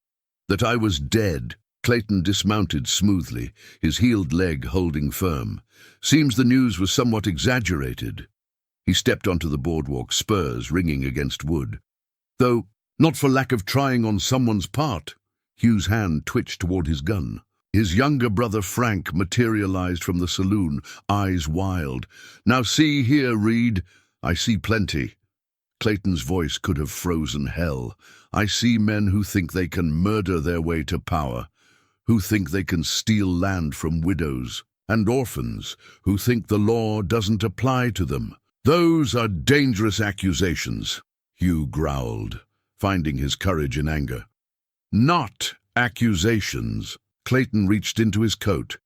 that I was dead." Clayton dismounted smoothly, his healed leg holding firm. "Seems the news was somewhat exaggerated." He stepped onto the boardwalk, spurs ringing against wood. Though not for lack of trying on someone's part. Hugh's hand twitched toward his gun. His younger brother Frank materialized from the saloon, eyes wild. "Now see here, Reed, I see plenty." Clayton's voice could have frozen hell. "I see men who think they can murder their way to power, who think they can steal land from widows and orphans, who think the law doesn't apply to them. Those are dangerous accusations," Hugh growled, finding his courage in anger. "Not accusations." Clayton reached into his coat,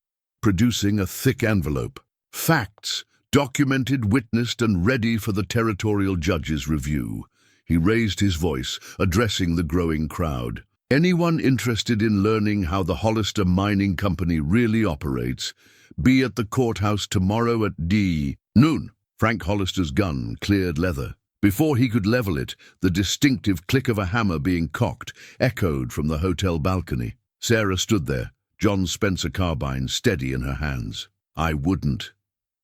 producing a thick envelope. "Facts, documented, witnessed, and ready for the territorial judge's review." He raised his voice, addressing the growing crowd. "Anyone interested in learning how the Hollister Mining Company really operates, be at the courthouse tomorrow at noon." Frank Hollister's gun cleared leather. Before he could level it, the distinctive click of a hammer being cocked echoed from the hotel balcony. Sarah stood there, John Spencer carbine steady in her hands. "I wouldn't,"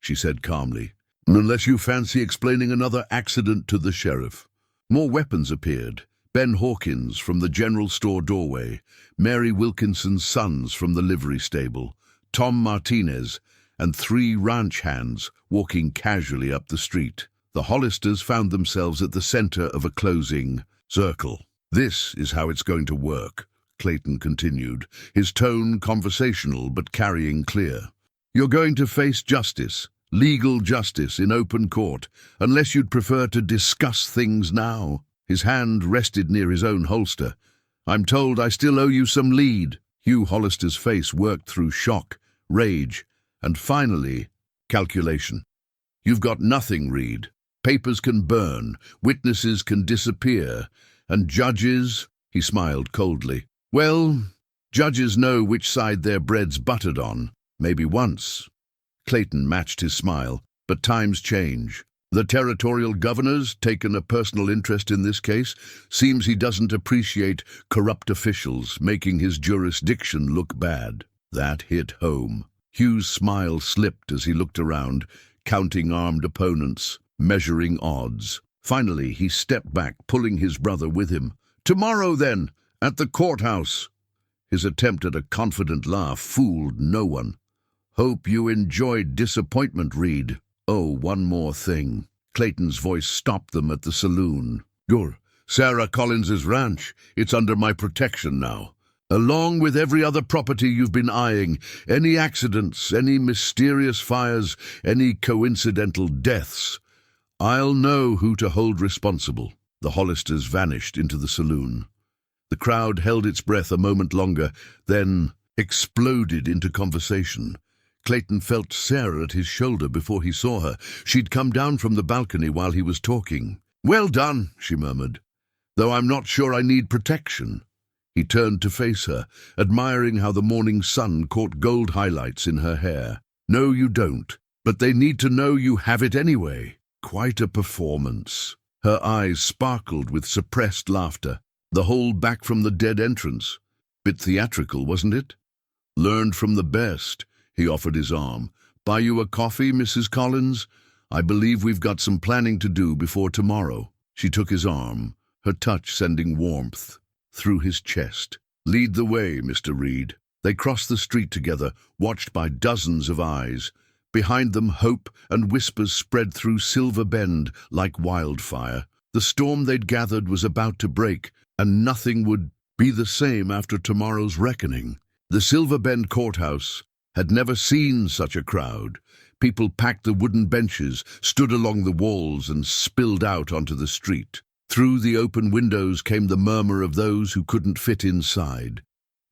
she said calmly, "unless you fancy explaining another accident to the sheriff." More weapons appeared. Ben Hawkins from the general store doorway, Mary Wilkinson's sons from the livery stable, Tom Martinez, and 3 ranch hands walking casually up the street. The Hollisters found themselves at the center of a closing circle. "This is how it's going to work," Clayton continued, his tone conversational but carrying clear. "You're going to face justice, legal justice in open court, unless you'd prefer to discuss things now." His hand rested near his own holster. "I'm told I still owe you some lead." Hugh Hollister's face worked through shock, rage, and finally, calculation. "You've got nothing, Reed. Papers can burn, witnesses can disappear, and judges," he smiled coldly. "Well, judges know which side their bread's buttered on, maybe once." Clayton matched his smile, "But times change. The territorial governor's taken a personal interest in this case. Seems he doesn't appreciate corrupt officials making his jurisdiction look bad." That hit home. Hugh's smile slipped as he looked around, counting armed opponents, measuring odds. Finally, he stepped back, pulling his brother with him. "Tomorrow, then, at the courthouse." His attempt at a confident laugh fooled no one. "Hope you enjoyed disappointment, Reed. Oh, one more thing." Clayton's voice stopped them at the saloon. "Sarah Collins's ranch. It's under my protection now. Along with every other property you've been eyeing, any accidents, any mysterious fires, any coincidental deaths, I'll know who to hold responsible." The Hollisters vanished into the saloon. The crowd held its breath a moment longer, then exploded into conversation. Clayton felt Sarah at his shoulder before he saw her. She'd come down from the balcony while he was talking. "Well done," she murmured, "though I'm not sure I need protection." He turned to face her, admiring how the morning sun caught gold highlights in her hair. "No, you don't, but they need to know you have it anyway." Quite a performance. Her eyes sparkled with suppressed laughter. The whole back from the dead entrance. Bit theatrical, wasn't it? "Learned from the best." He offered his arm. "Buy you a coffee, Mrs. Collins? I believe we've got some planning to do before tomorrow." She took his arm, her touch sending warmth through his chest. "Lead the way, Mr. Reed." They crossed the street together, watched by dozens of eyes. Behind them, hope and whispers spread through Silver Bend like wildfire. The storm they'd gathered was about to break, and nothing would be the same after tomorrow's reckoning. The Silver Bend courthouse had never seen such a crowd. People packed the wooden benches, stood along the walls, and spilled out onto the street. Through the open windows came the murmur of those who couldn't fit inside.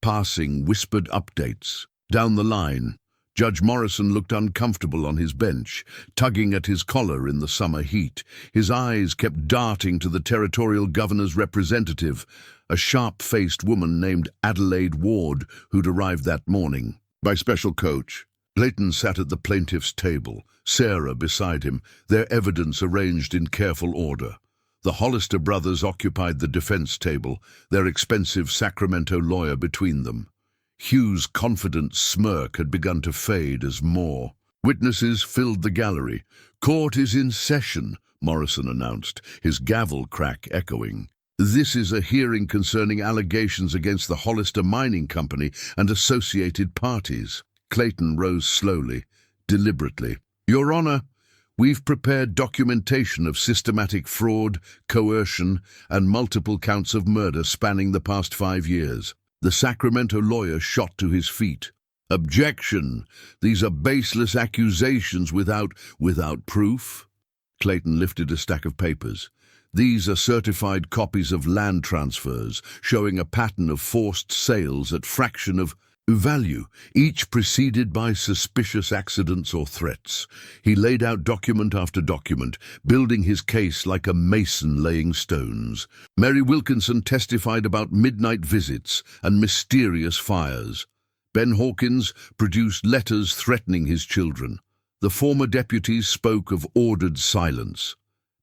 Passing, whispered updates. Down the line, Judge Morrison looked uncomfortable on his bench, tugging at his collar in the summer heat. His eyes kept darting to the territorial governor's representative, a sharp-faced woman named Adelaide Ward, who'd arrived that morning. By special coach, Clayton sat at the plaintiff's table, Sarah beside him, their evidence arranged in careful order. The Hollister brothers occupied the defense table, their expensive Sacramento lawyer between them. Hugh's confident smirk had begun to fade as more witnesses filled the gallery. "Court is in session," Morrison announced, his gavel crack echoing. "This is a hearing concerning allegations against the Hollister Mining Company and associated parties." Clayton rose slowly, deliberately. "Your Honor, we've prepared documentation of systematic fraud, coercion, and multiple counts of murder spanning the past 5 years. The Sacramento lawyer shot to his feet. "Objection! These are baseless accusations without proof." Clayton lifted a stack of papers. "These are certified copies of land transfers, showing a pattern of forced sales at fraction of value, each preceded by suspicious accidents or threats." He laid out document after document, building his case like a mason laying stones. Mary Wilkinson testified about midnight visits and mysterious fires. Ben Hawkins produced letters threatening his children. The former deputies spoke of ordered silence.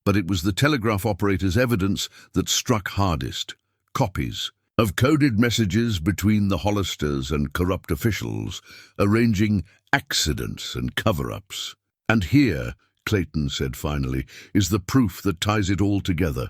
But it was the telegraph operator's evidence that struck hardest. Copies of coded messages between the Hollisters and corrupt officials, arranging accidents and cover-ups. "And here," Clayton said finally, "is the proof that ties it all together."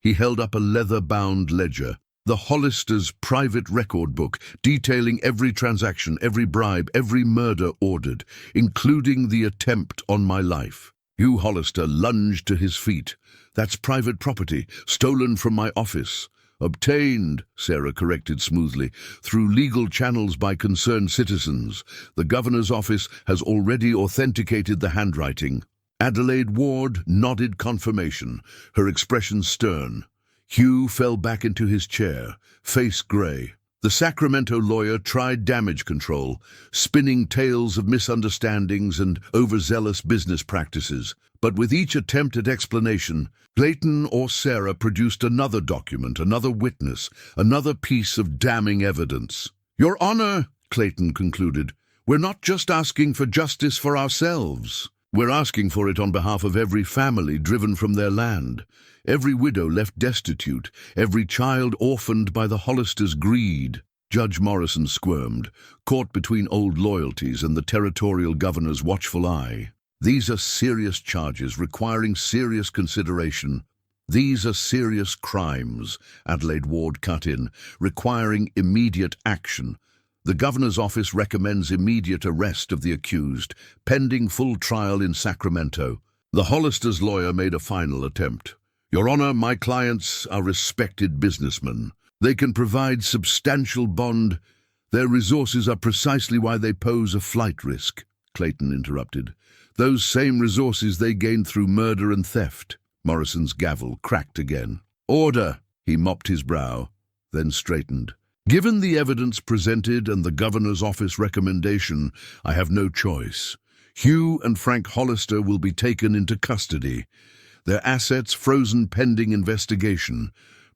He held up a leather-bound ledger, the Hollisters' private record book, detailing every transaction, every bribe, every murder ordered, including the attempt on my life. Hugh Hollister lunged to his feet. "That's private property, stolen from my office." "Obtained," Sarah corrected smoothly, "through legal channels by concerned citizens. The governor's office has already authenticated the handwriting." Adelaide Ward nodded confirmation, her expression stern. Hugh fell back into his chair, face gray. The Sacramento lawyer tried damage control, spinning tales of misunderstandings and overzealous business practices. But with each attempt at explanation, Clayton or Sarah produced another document, another witness, another piece of damning evidence. "Your Honor," Clayton concluded, "we're not just asking for justice for ourselves. We're asking for it on behalf of every family driven from their land, every widow left destitute, every child orphaned by the Hollisters' greed." Judge Morrison squirmed, caught between old loyalties and the territorial governor's watchful eye. "These are serious charges requiring serious consideration. These are serious crimes," Adelaide Ward cut in, "requiring immediate action. The governor's office recommends immediate arrest of the accused, pending full trial in Sacramento." The Hollister's lawyer made a final attempt. "Your Honor, my clients are respected businessmen. They can provide substantial bond. Their resources are precisely why they pose a flight risk," Clayton interrupted. "Those same resources they gained through murder and theft." Morrison's gavel cracked again. "Order!" He mopped his brow, then straightened. "Given the evidence presented and the governor's office recommendation, I have no choice. Hugh and Frank Hollister will be taken into custody. Their assets frozen pending investigation.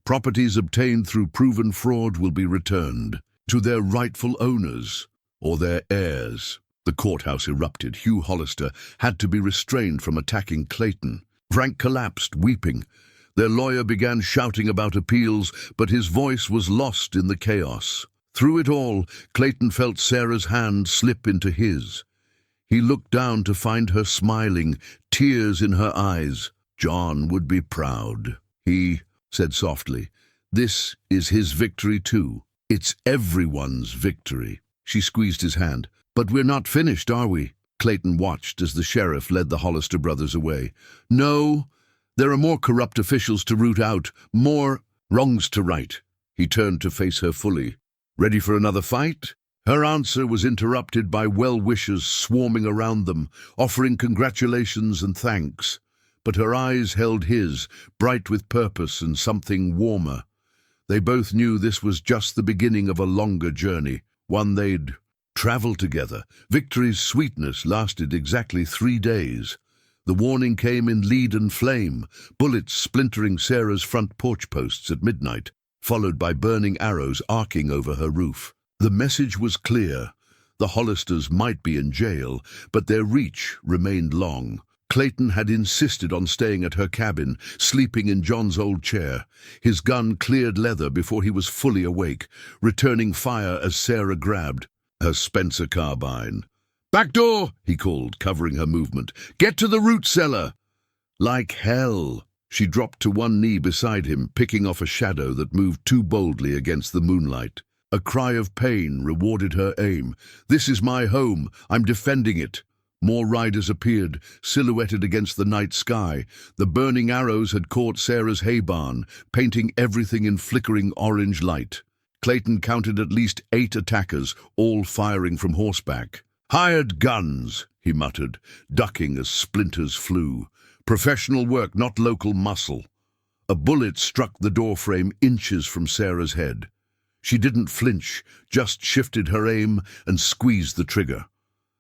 Properties obtained through proven fraud will be returned to their rightful owners or their heirs." The courthouse erupted. Hugh Hollister had to be restrained from attacking Clayton. Frank collapsed, weeping. Their lawyer began shouting about appeals, but his voice was lost in the chaos. Through it all, Clayton felt Sarah's hand slip into his. He looked down to find her smiling, tears in her eyes. "John would be proud," he said softly. "This is his victory too. It's everyone's victory." She squeezed his hand. "But we're not finished, are we?" Clayton watched as the sheriff led the Hollister brothers away. "No, There are more corrupt officials to root out, more wrongs to right. He turned to face her fully. Ready for another fight? Her answer was interrupted by well-wishers swarming around them, offering congratulations and thanks. But her eyes held his, bright with purpose and something warmer. They both knew this was just the beginning of a longer journey, one they'd travel together. Victory's sweetness lasted exactly 3 days. The warning came in lead and flame, bullets splintering Sarah's front porch posts at midnight, followed by burning arrows arcing over her roof. The message was clear. The Hollisters might be in jail, but their reach remained long. Clayton had insisted on staying at her cabin, sleeping in John's old chair. His gun cleared leather before he was fully awake, returning fire as Sarah grabbed her Spencer carbine. "Back door!" he called, covering her movement. "Get to the root cellar!" Like hell! She dropped to one knee beside him, picking off a shadow that moved too boldly against the moonlight. A cry of pain rewarded her aim. "This is my home. I'm defending it." More riders appeared, silhouetted against the night sky. The burning arrows had caught Sarah's hay barn, painting everything in flickering orange light. Clayton counted at least 8 attackers, all firing from horseback. "Hired guns," he muttered, ducking as splinters flew. "Professional work, not local muscle." A bullet struck the doorframe inches from Sarah's head. She didn't flinch, just shifted her aim and squeezed the trigger.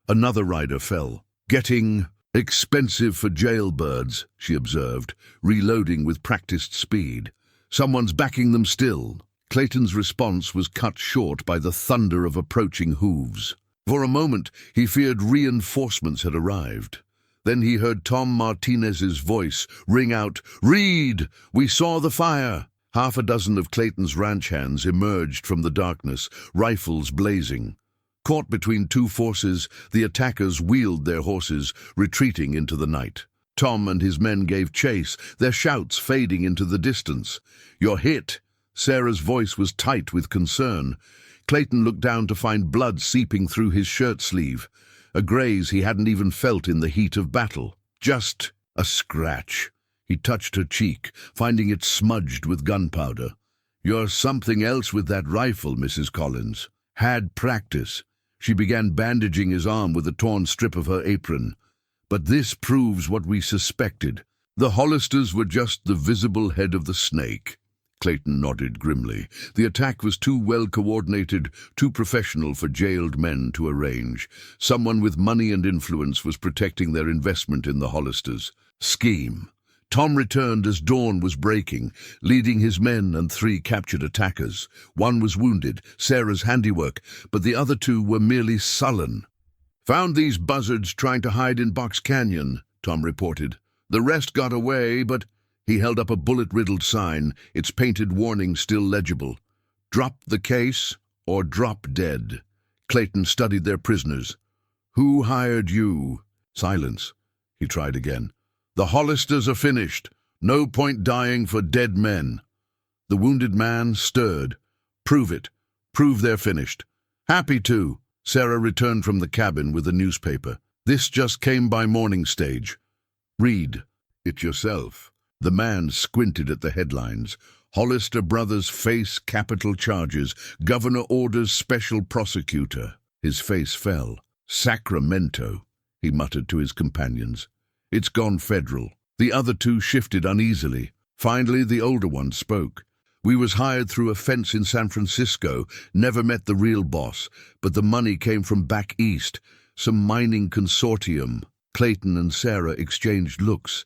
Another rider fell. "Getting expensive for jailbirds," she observed, reloading with practiced speed. "Someone's backing them still." Clayton's response was cut short by the thunder of approaching hooves. For a moment, he feared reinforcements had arrived. Then he heard Tom Martinez's voice ring out, "Reed, we saw the fire." Half a dozen of Clayton's ranch hands emerged from the darkness, rifles blazing. Caught between 2 forces, the attackers wheeled their horses, retreating into the night. Tom and his men gave chase, their shouts fading into the distance. "You're hit." Sarah's voice was tight with concern. Clayton looked down to find blood seeping through his shirt sleeve, a graze he hadn't even felt in the heat of battle. "Just a scratch." He touched her cheek, finding it smudged with gunpowder. "You're something else with that rifle, Mrs. Collins." "Had practice." She began bandaging his arm with a torn strip of her apron. "But this proves what we suspected. The Hollisters were just the visible head of the snake." Clayton nodded grimly. The attack was too well coordinated, too professional for jailed men to arrange. Someone with money and influence was protecting their investment in the Hollisters. Scheme. Tom returned as dawn was breaking, leading his men and 3 captured attackers. One was wounded, Sarah's handiwork, but the other 2 were merely sullen. "Found these buzzards trying to hide in Box Canyon," Tom reported. "The rest got away, but—" He held up a bullet-riddled sign, its painted warning still legible. "Drop the case or drop dead." Clayton studied their prisoners. "Who hired you?" Silence. He tried again. "The Hollisters are finished. No point dying for dead men." The wounded man stirred. "Prove it. Prove they're finished." "Happy to." Sarah returned from the cabin with a newspaper. "This just came by morning stage." "Read it yourself." The man squinted at the headlines. "Hollister brothers face capital charges. Governor orders special prosecutor." His face fell. "Sacramento," he muttered to his companions. "It's gone federal." The other 2 shifted uneasily. Finally, the older one spoke. "We was hired through a fence in San Francisco, never met the real boss, but the money came from back east, some mining consortium." Clayton and Sarah exchanged looks.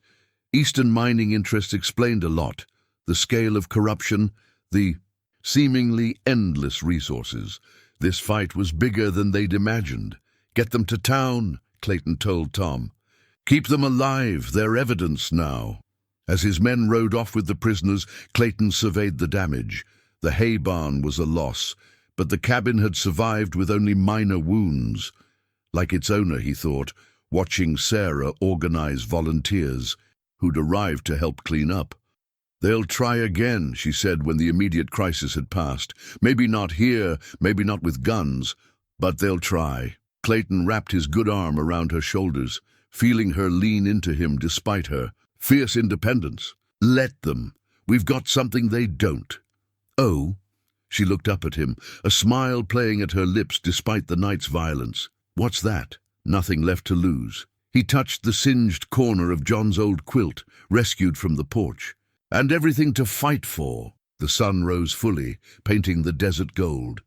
Eastern mining interests explained a lot. The scale of corruption, the seemingly endless resources. This fight was bigger than they'd imagined. "Get them to town," Clayton told Tom. "Keep them alive, they're evidence now." As his men rode off with the prisoners, Clayton surveyed the damage. The hay barn was a loss, but the cabin had survived with only minor wounds. Like its owner, he thought, watching Sarah organize volunteers who'd arrived to help clean up. "They'll try again," she said when the immediate crisis had passed. "Maybe not here, maybe not with guns, but they'll try." Clayton wrapped his good arm around her shoulders, feeling her lean into him despite her. Fierce independence. Let them. We've got something they don't. Oh, she looked up at him, a smile playing at her lips despite the night's violence. What's that? Nothing left to lose. He touched the singed corner of John's old quilt, rescued from the porch. And everything to fight for. The sun rose fully, painting the desert gold.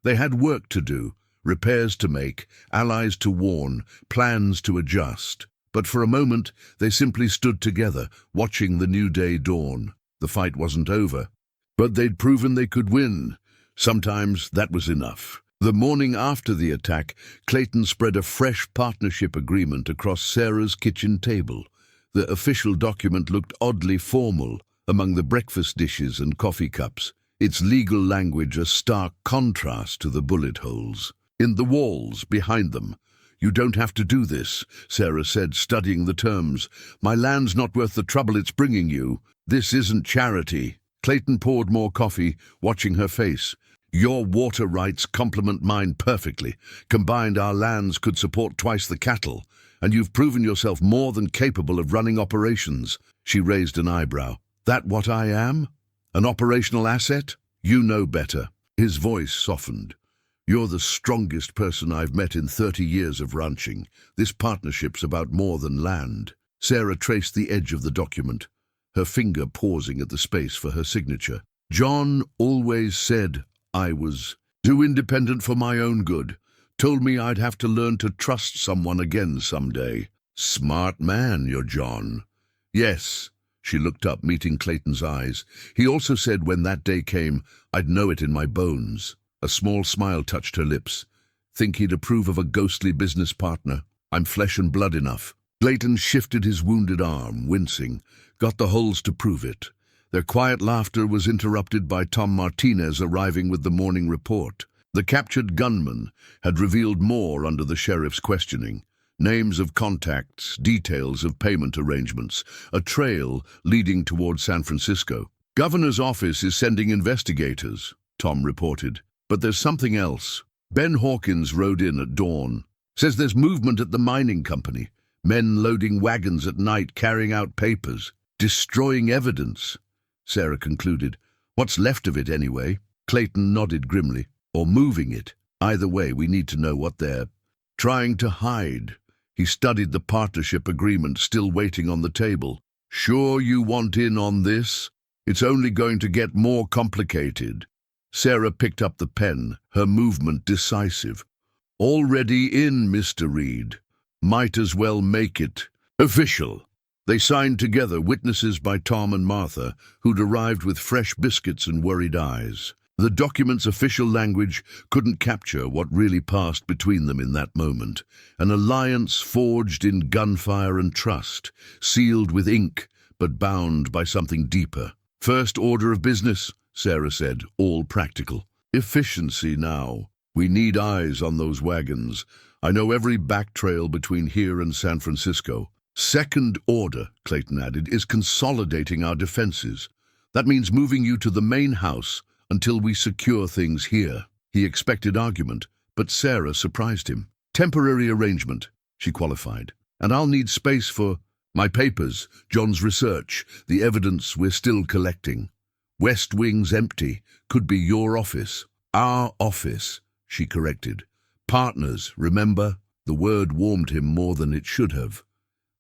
They had work to do, repairs to make, allies to warn, plans to adjust. But for a moment, they simply stood together, watching the new day dawn. The fight wasn't over, but they'd proven they could win. Sometimes that was enough. The morning after the attack, Clayton spread a fresh partnership agreement across Sarah's kitchen table. The official document looked oddly formal among the breakfast dishes and coffee cups, its legal language a stark contrast to the bullet holes in the walls behind them. "You don't have to do this," Sarah said, studying the terms. "My land's not worth the trouble it's bringing you. This isn't charity." Clayton poured more coffee, watching her face. "Your water rights complement mine perfectly. Combined, our lands could support twice the cattle, and you've proven yourself more than capable of running operations." She raised an eyebrow. "That what I am? An operational asset? You know better." His voice softened. "You're the strongest person I've met in 30 years of ranching. This partnership's about more than land." Sarah traced the edge of the document, her finger pausing at the space for her signature. "John always said I was too independent for my own good. Told me I'd have to learn to trust someone again someday." "Smart man, you're John." "Yes." She looked up, meeting Clayton's eyes. "He also said when that day came, I'd know it in my bones." A small smile touched her lips. "Think he'd approve of a ghostly business partner? I'm flesh and blood enough." Clayton shifted his wounded arm, wincing. "Got the holes to prove it." Their quiet laughter was interrupted by Tom Martinez arriving with the morning report. The captured gunman had revealed more under the sheriff's questioning. Names of contacts, details of payment arrangements, a trail leading toward San Francisco. "Governor's office is sending investigators," Tom reported. "But there's something else. Ben Hawkins rode in at dawn. Says there's movement at the mining company. Men loading wagons at night, carrying out papers, destroying evidence." Sarah concluded. "What's left of it, anyway?" Clayton nodded grimly. "Or moving it. Either way, we need to know what they're trying to hide." He studied the partnership agreement still waiting on the table. "Sure you want in on this? It's only going to get more complicated." Sarah picked up the pen, her movement decisive. "Already in, Mr. Reed. Might as well make it official." They signed together, witnesses by Tom and Martha, who'd arrived with fresh biscuits and worried eyes. The document's official language couldn't capture what really passed between them in that moment. An alliance forged in gunfire and trust, sealed with ink, but bound by something deeper. "First order of business," Sarah said, all practical. "Efficiency now. We need eyes on those wagons. I know every back trail between here and San Francisco. Second order," Clayton added, "is consolidating our defenses. That means moving you to the main house until we secure things here." He expected argument, but Sarah surprised him. "Temporary arrangement," she qualified. "And I'll need space for my papers, John's research, the evidence we're still collecting. West Wing's empty. Could be your office." "Our office," she corrected. "Partners, remember?" The word warmed him more than it should have.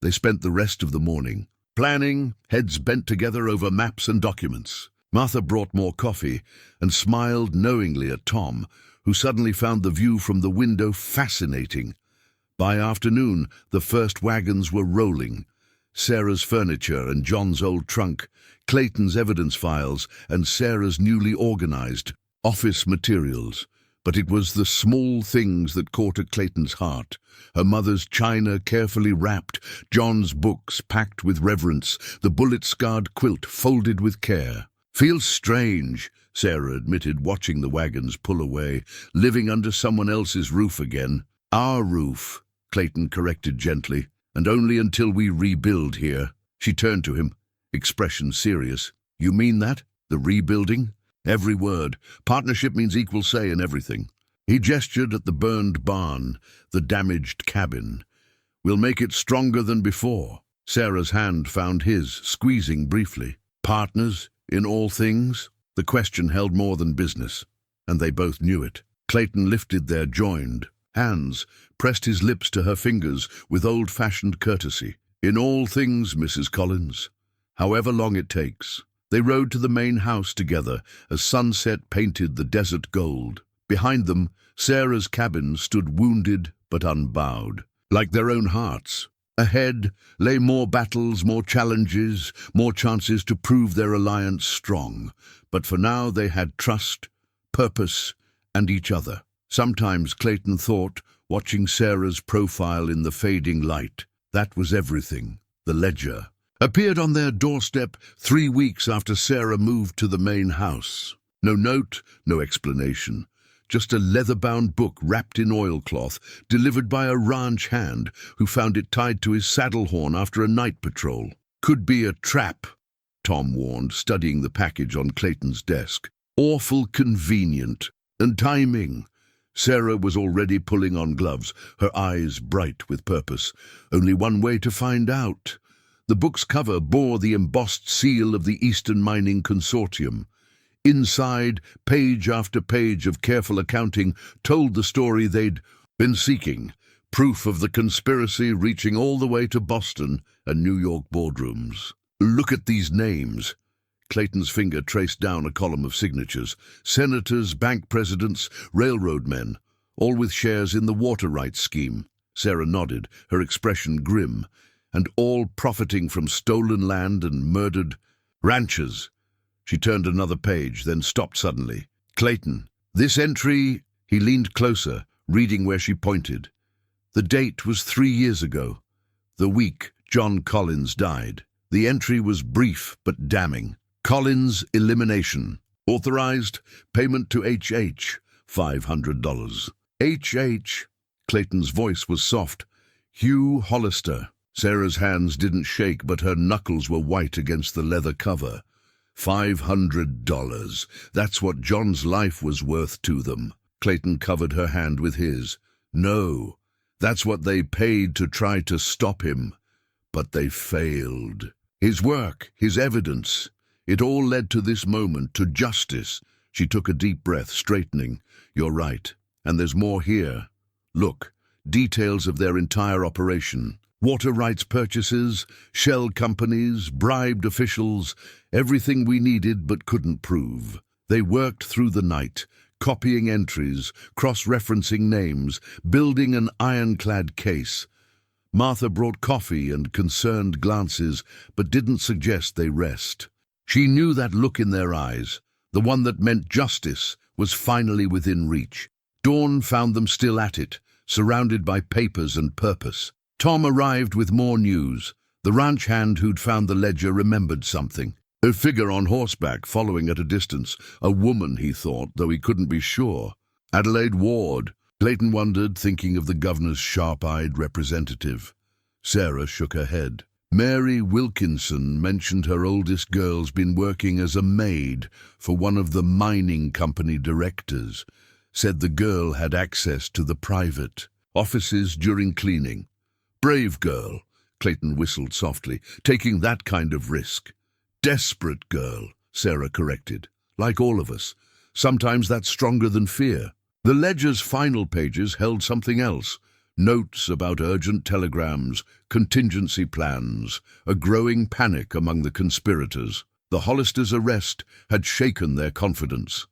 They spent the rest of the morning planning, heads bent together over maps and documents. Martha brought more coffee and smiled knowingly at Tom, who suddenly found the view from the window fascinating. By afternoon, the first wagons were rolling. Sarah's furniture and John's old trunk, Clayton's evidence files, and Sarah's newly organized office materials. But it was the small things that caught at Clayton's heart. Her mother's china carefully wrapped, John's books packed with reverence, the bullet-scarred quilt folded with care. "Feels strange," Sarah admitted, watching the wagons pull away, "living under someone else's roof again." "Our roof," Clayton corrected gently, "and only until we rebuild here." She turned to him, expression serious. "You mean that? The rebuilding?" "Every word. Partnership means equal say in everything." He gestured at the burned barn, the damaged cabin. "We'll make it stronger than before. Sarah's hand found his, squeezing briefly. Partners in all things? The question held more than business, and they both knew it. Clayton lifted their joined hands, pressed his lips to her fingers with old-fashioned courtesy. In all things, Mrs. Collins, however long it takes. They rode to the main house together as sunset painted the desert gold. Behind them, Sarah's cabin stood wounded but unbowed, like their own hearts. Ahead lay more battles, more challenges, more chances to prove their alliance strong. But for now they had trust, purpose, and each other. Sometimes Clayton thought, watching Sarah's profile in the fading light, that was everything. The ledger appeared on their doorstep 3 weeks after Sarah moved to the main house. No note, no explanation. Just a leather-bound book wrapped in oilcloth, delivered by a ranch hand who found it tied to his saddle horn after a night patrol. Could be a trap, Tom warned, studying the package on Clayton's desk. Awful convenient. And timing. Sarah was already pulling on gloves, her eyes bright with purpose. Only one way to find out. The book's cover bore the embossed seal of the Eastern Mining Consortium. Inside, page after page of careful accounting told the story they'd been seeking, proof of the conspiracy reaching all the way to Boston and New York boardrooms. Look at these names. Clayton's finger traced down a column of signatures. Senators, bank presidents, railroad men, all with shares in the water rights scheme. Sarah nodded, her expression grim. And all profiting from stolen land and murdered ranchers. She turned another page, then stopped suddenly. Clayton, this entry... He leaned closer, reading where she pointed. The date was 3 years ago, the week John Collins died. The entry was brief but damning. Collins elimination. Authorized payment to H.H., $500. H.H., Clayton's voice was soft. Hugh Hollister. Sarah's hands didn't shake, but her knuckles were white against the leather cover. $500. That's what John's life was worth to them. Clayton covered her hand with his. No, that's what they paid to try to stop him. But they failed. His work, his evidence, it all led to this moment, to justice. She took a deep breath, straightening. You're right. And there's more here. Look, details of their entire operation. Water rights purchases, shell companies, bribed officials, everything we needed but couldn't prove. They worked through the night, copying entries, cross-referencing names, building an ironclad case. Martha brought coffee and concerned glances, but didn't suggest they rest. She knew that look in their eyes, the one that meant justice, was finally within reach. Dawn found them still at it, surrounded by papers and purpose. Tom arrived with more news. The ranch hand who'd found the ledger remembered something. A figure on horseback following at a distance. A woman, he thought, though he couldn't be sure. Adelaide Ward. Clayton wondered, thinking of the governor's sharp-eyed representative. Sarah shook her head. Mary Wilkinson mentioned her oldest girl's been working as a maid for one of the mining company directors. Said the girl had access to the private offices during cleaning. Brave girl, Clayton whistled softly, taking that kind of risk. Desperate girl, Sarah corrected. Like all of us. Sometimes that's stronger than fear. The ledger's final pages held something else. Notes about urgent telegrams, contingency plans, a growing panic among the conspirators. The Hollisters' arrest had shaken their confidence.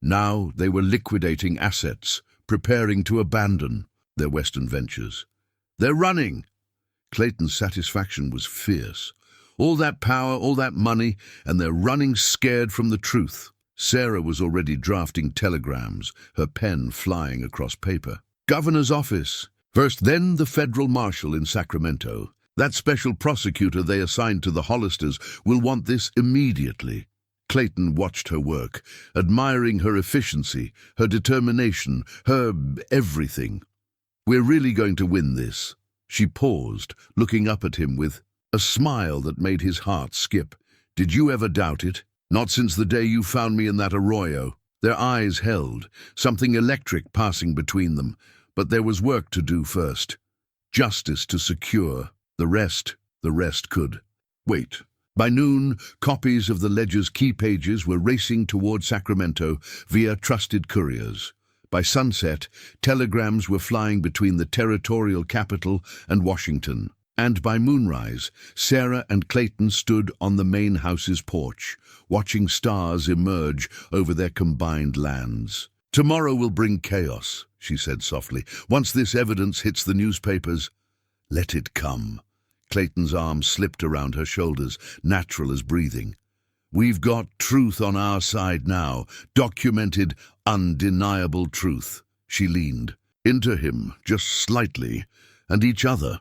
Now they were liquidating assets, preparing to abandon their Western ventures. They're running. Clayton's satisfaction was fierce. All that power, all that money, and they're running scared from the truth. Sarah was already drafting telegrams, her pen flying across paper. Governor's office. First, then the federal marshal in Sacramento. That special prosecutor they assigned to the Hollisters will want this immediately. Clayton watched her work, admiring her efficiency, her determination, her everything. We're really going to win this. She paused, looking up at him with a smile that made his heart skip. Did you ever doubt it? Not since the day you found me in that arroyo. Their eyes held, something electric passing between them. But there was work to do first. Justice to secure. The rest The rest could wait. By noon, copies of the ledger's key pages were racing toward Sacramento via trusted couriers. By sunset, telegrams were flying between the territorial capital and Washington. And by moonrise, Sarah and Clayton stood on the main house's porch, watching stars emerge over their combined lands. "Tomorrow will bring chaos," she said softly. "Once this evidence hits the newspapers, let it come." Clayton's arm slipped around her shoulders, natural as breathing. "We've got truth on our side now, documented, undeniable truth." She leaned into him, just slightly, and each other,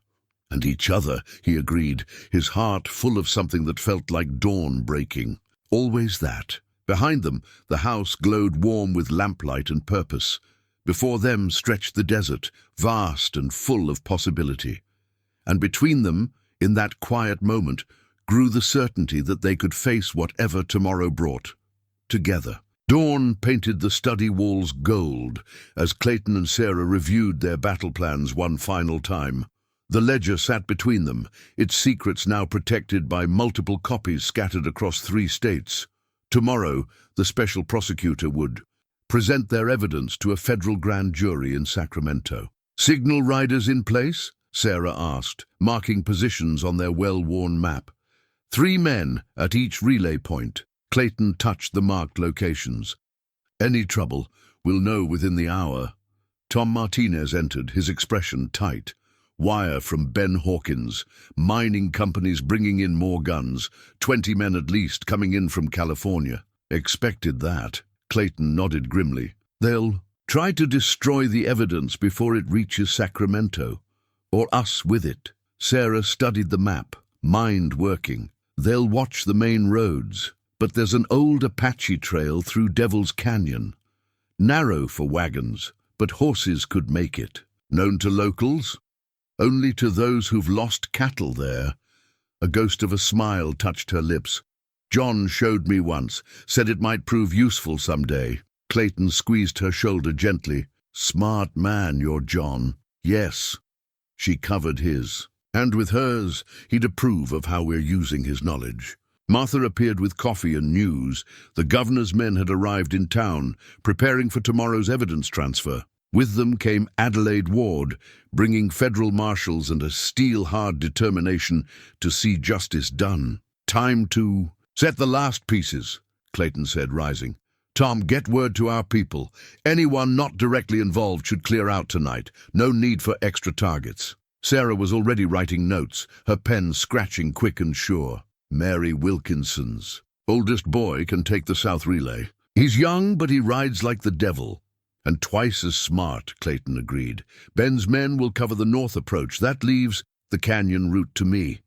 he agreed, his heart full of something that felt like dawn breaking. Always that. Behind them, the house glowed warm with lamplight and purpose. Before them stretched the desert, vast and full of possibility. And between them, in that quiet moment, grew the certainty that they could face whatever tomorrow brought, together. Dawn painted the study walls gold as Clayton and Sarah reviewed their battle plans one final time. The ledger sat between them, its secrets now protected by multiple copies scattered across 3 states. Tomorrow, the special prosecutor would present their evidence to a federal grand jury in Sacramento. "Signal riders in place?" Sarah asked, marking positions on their well-worn map. 3 men at each relay point. Clayton touched the marked locations. "Any trouble, we'll know within the hour." Tom Martinez entered, his expression tight. "Wire from Ben Hawkins. Mining companies bringing in more guns. 20 men at least coming in from California." "Expected that." Clayton nodded grimly. "They'll try to destroy the evidence before it reaches Sacramento. Or us with it." Sarah studied the map, mind working. "They'll watch the main roads, but there's an old Apache trail through Devil's Canyon. Narrow for wagons, but horses could make it. Known to locals? Only to those who've lost cattle there." A ghost of a smile touched her lips. "John showed me once, said it might prove useful someday." Clayton squeezed her shoulder gently. "Smart man, your John." "Yes." She covered his. "And with hers, he'd approve of how we're using his knowledge." Martha appeared with coffee and news. The governor's men had arrived in town, preparing for tomorrow's evidence transfer. With them came Adelaide Ward, bringing federal marshals and a steel-hard determination to see justice done. "Time to set the last pieces," Clayton said, rising. "Tom, get word to our people. Anyone not directly involved should clear out tonight. No need for extra targets." Sarah was already writing notes, her pen scratching quick and sure. "Mary Wilkinson's oldest boy can take the South Relay. He's young, but he rides like the devil. And twice as smart," Clayton agreed. "Ben's men will cover the north approach. That leaves the canyon route to me."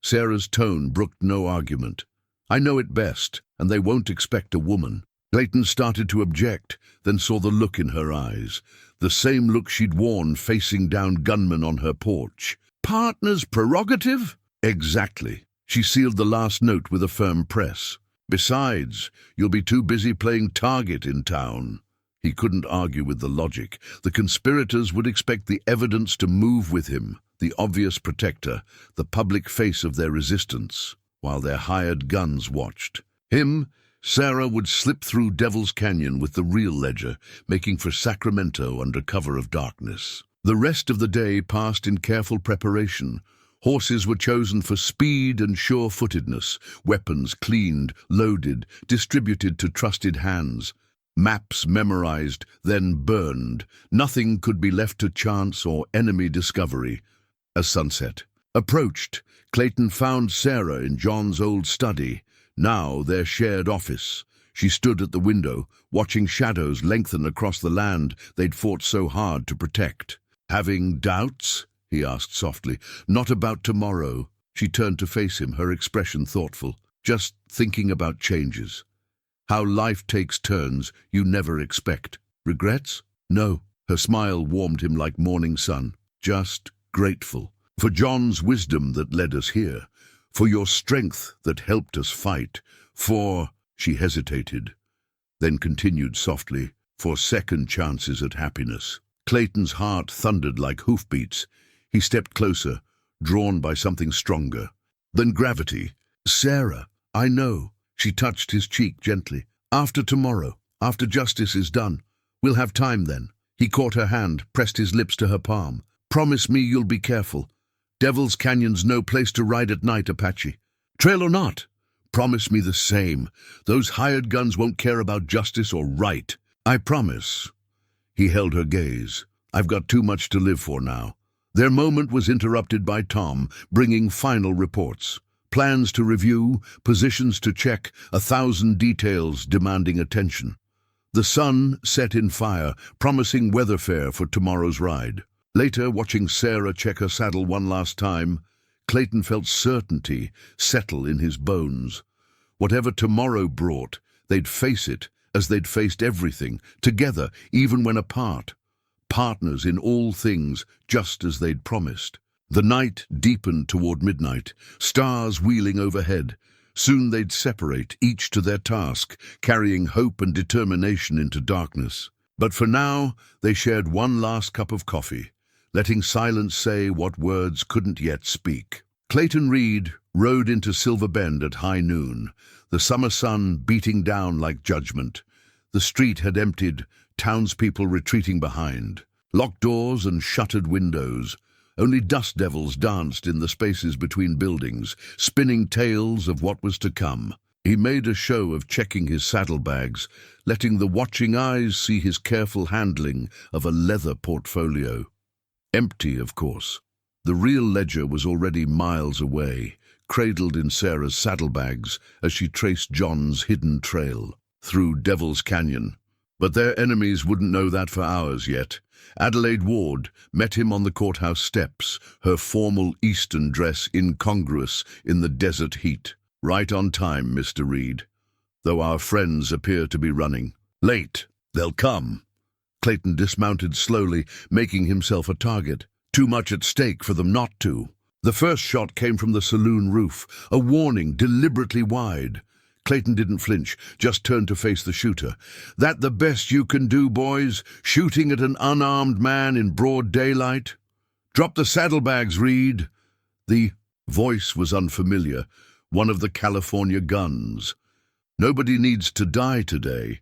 Sarah's tone brooked no argument. "I know it best, and they won't expect a woman." Clayton started to object, then saw the look in her eyes, the same look she'd worn facing down gunmen on her porch. "Partner's prerogative?" "Exactly." She sealed the last note with a firm press. "Besides, you'll be too busy playing target in town." He couldn't argue with the logic. The conspirators would expect the evidence to move with him, the obvious protector, the public face of their resistance, while their hired guns watched. Him, Sarah would slip through Devil's Canyon with the real ledger, making for Sacramento under cover of darkness. The rest of the day passed in careful preparation. Horses were chosen for speed and sure-footedness, weapons cleaned, loaded, distributed to trusted hands. Maps memorized, then burned. Nothing could be left to chance or enemy discovery. As sunset approached, Clayton found Sarah in John's old study, now their shared office. She stood at the window, watching shadows lengthen across the land they'd fought so hard to protect. "Having doubts?" he asked softly. "Not about tomorrow." She turned to face him, her expression thoughtful. "Just thinking about changes. How life takes turns you never expect. Regrets?" "No." Her smile warmed him like morning sun. "Just grateful. For John's wisdom that led us here. For your strength that helped us fight. For—" She hesitated, then continued softly, "for second chances at happiness." Clayton's heart thundered like hoofbeats. He stepped closer, drawn by something stronger than gravity. "Sarah, I know." She touched his cheek gently. "After tomorrow, after justice is done, we'll have time then." He caught her hand, pressed his lips to her palm. "Promise me you'll be careful. Devil's Canyon's no place to ride at night, Apache. Trail or not, promise me the same. Those hired guns won't care about justice or right." "I promise." He held her gaze. "I've got too much to live for now." Their moment was interrupted by Tom, bringing final reports. Plans to review, positions to check, 1,000 details demanding attention. The sun set in fire, promising weather fare for tomorrow's ride. Later, watching Sarah check her saddle one last time, Clayton felt certainty settle in his bones. Whatever tomorrow brought, they'd face it as they'd faced everything, together, even when apart. Partners in all things, just as they'd promised. The night deepened toward midnight, stars wheeling overhead. Soon they'd separate, each to their task, carrying hope and determination into darkness. But for now, they shared one last cup of coffee, letting silence say what words couldn't yet speak. Clayton Reed rode into Silver Bend at high noon, the summer sun beating down like judgment. The street had emptied, townspeople retreating behind. Locked doors and shuttered windows. Only dust devils danced in the spaces between buildings, spinning tales of what was to come. He made a show of checking his saddlebags, letting the watching eyes see his careful handling of a leather portfolio. Empty, of course. The real ledger was already miles away, cradled in Sarah's saddlebags as she traced John's hidden trail through Devil's Canyon. But their enemies wouldn't know that for hours yet. Adelaide Ward met him on the courthouse steps, her formal Eastern dress incongruous in the desert heat. "Right on time, Mr. Reed. Though our friends appear to be running late. They'll come." Clayton dismounted slowly, making himself a target. Too much at stake for them not to. The first shot came from the saloon roof, a warning deliberately wide. Clayton didn't flinch, just turned to face the shooter. "That the best you can do, boys? Shooting at an unarmed man in broad daylight?" "Drop the saddlebags, Reed." The voice was unfamiliar, one of the California guns. "Nobody needs to die today.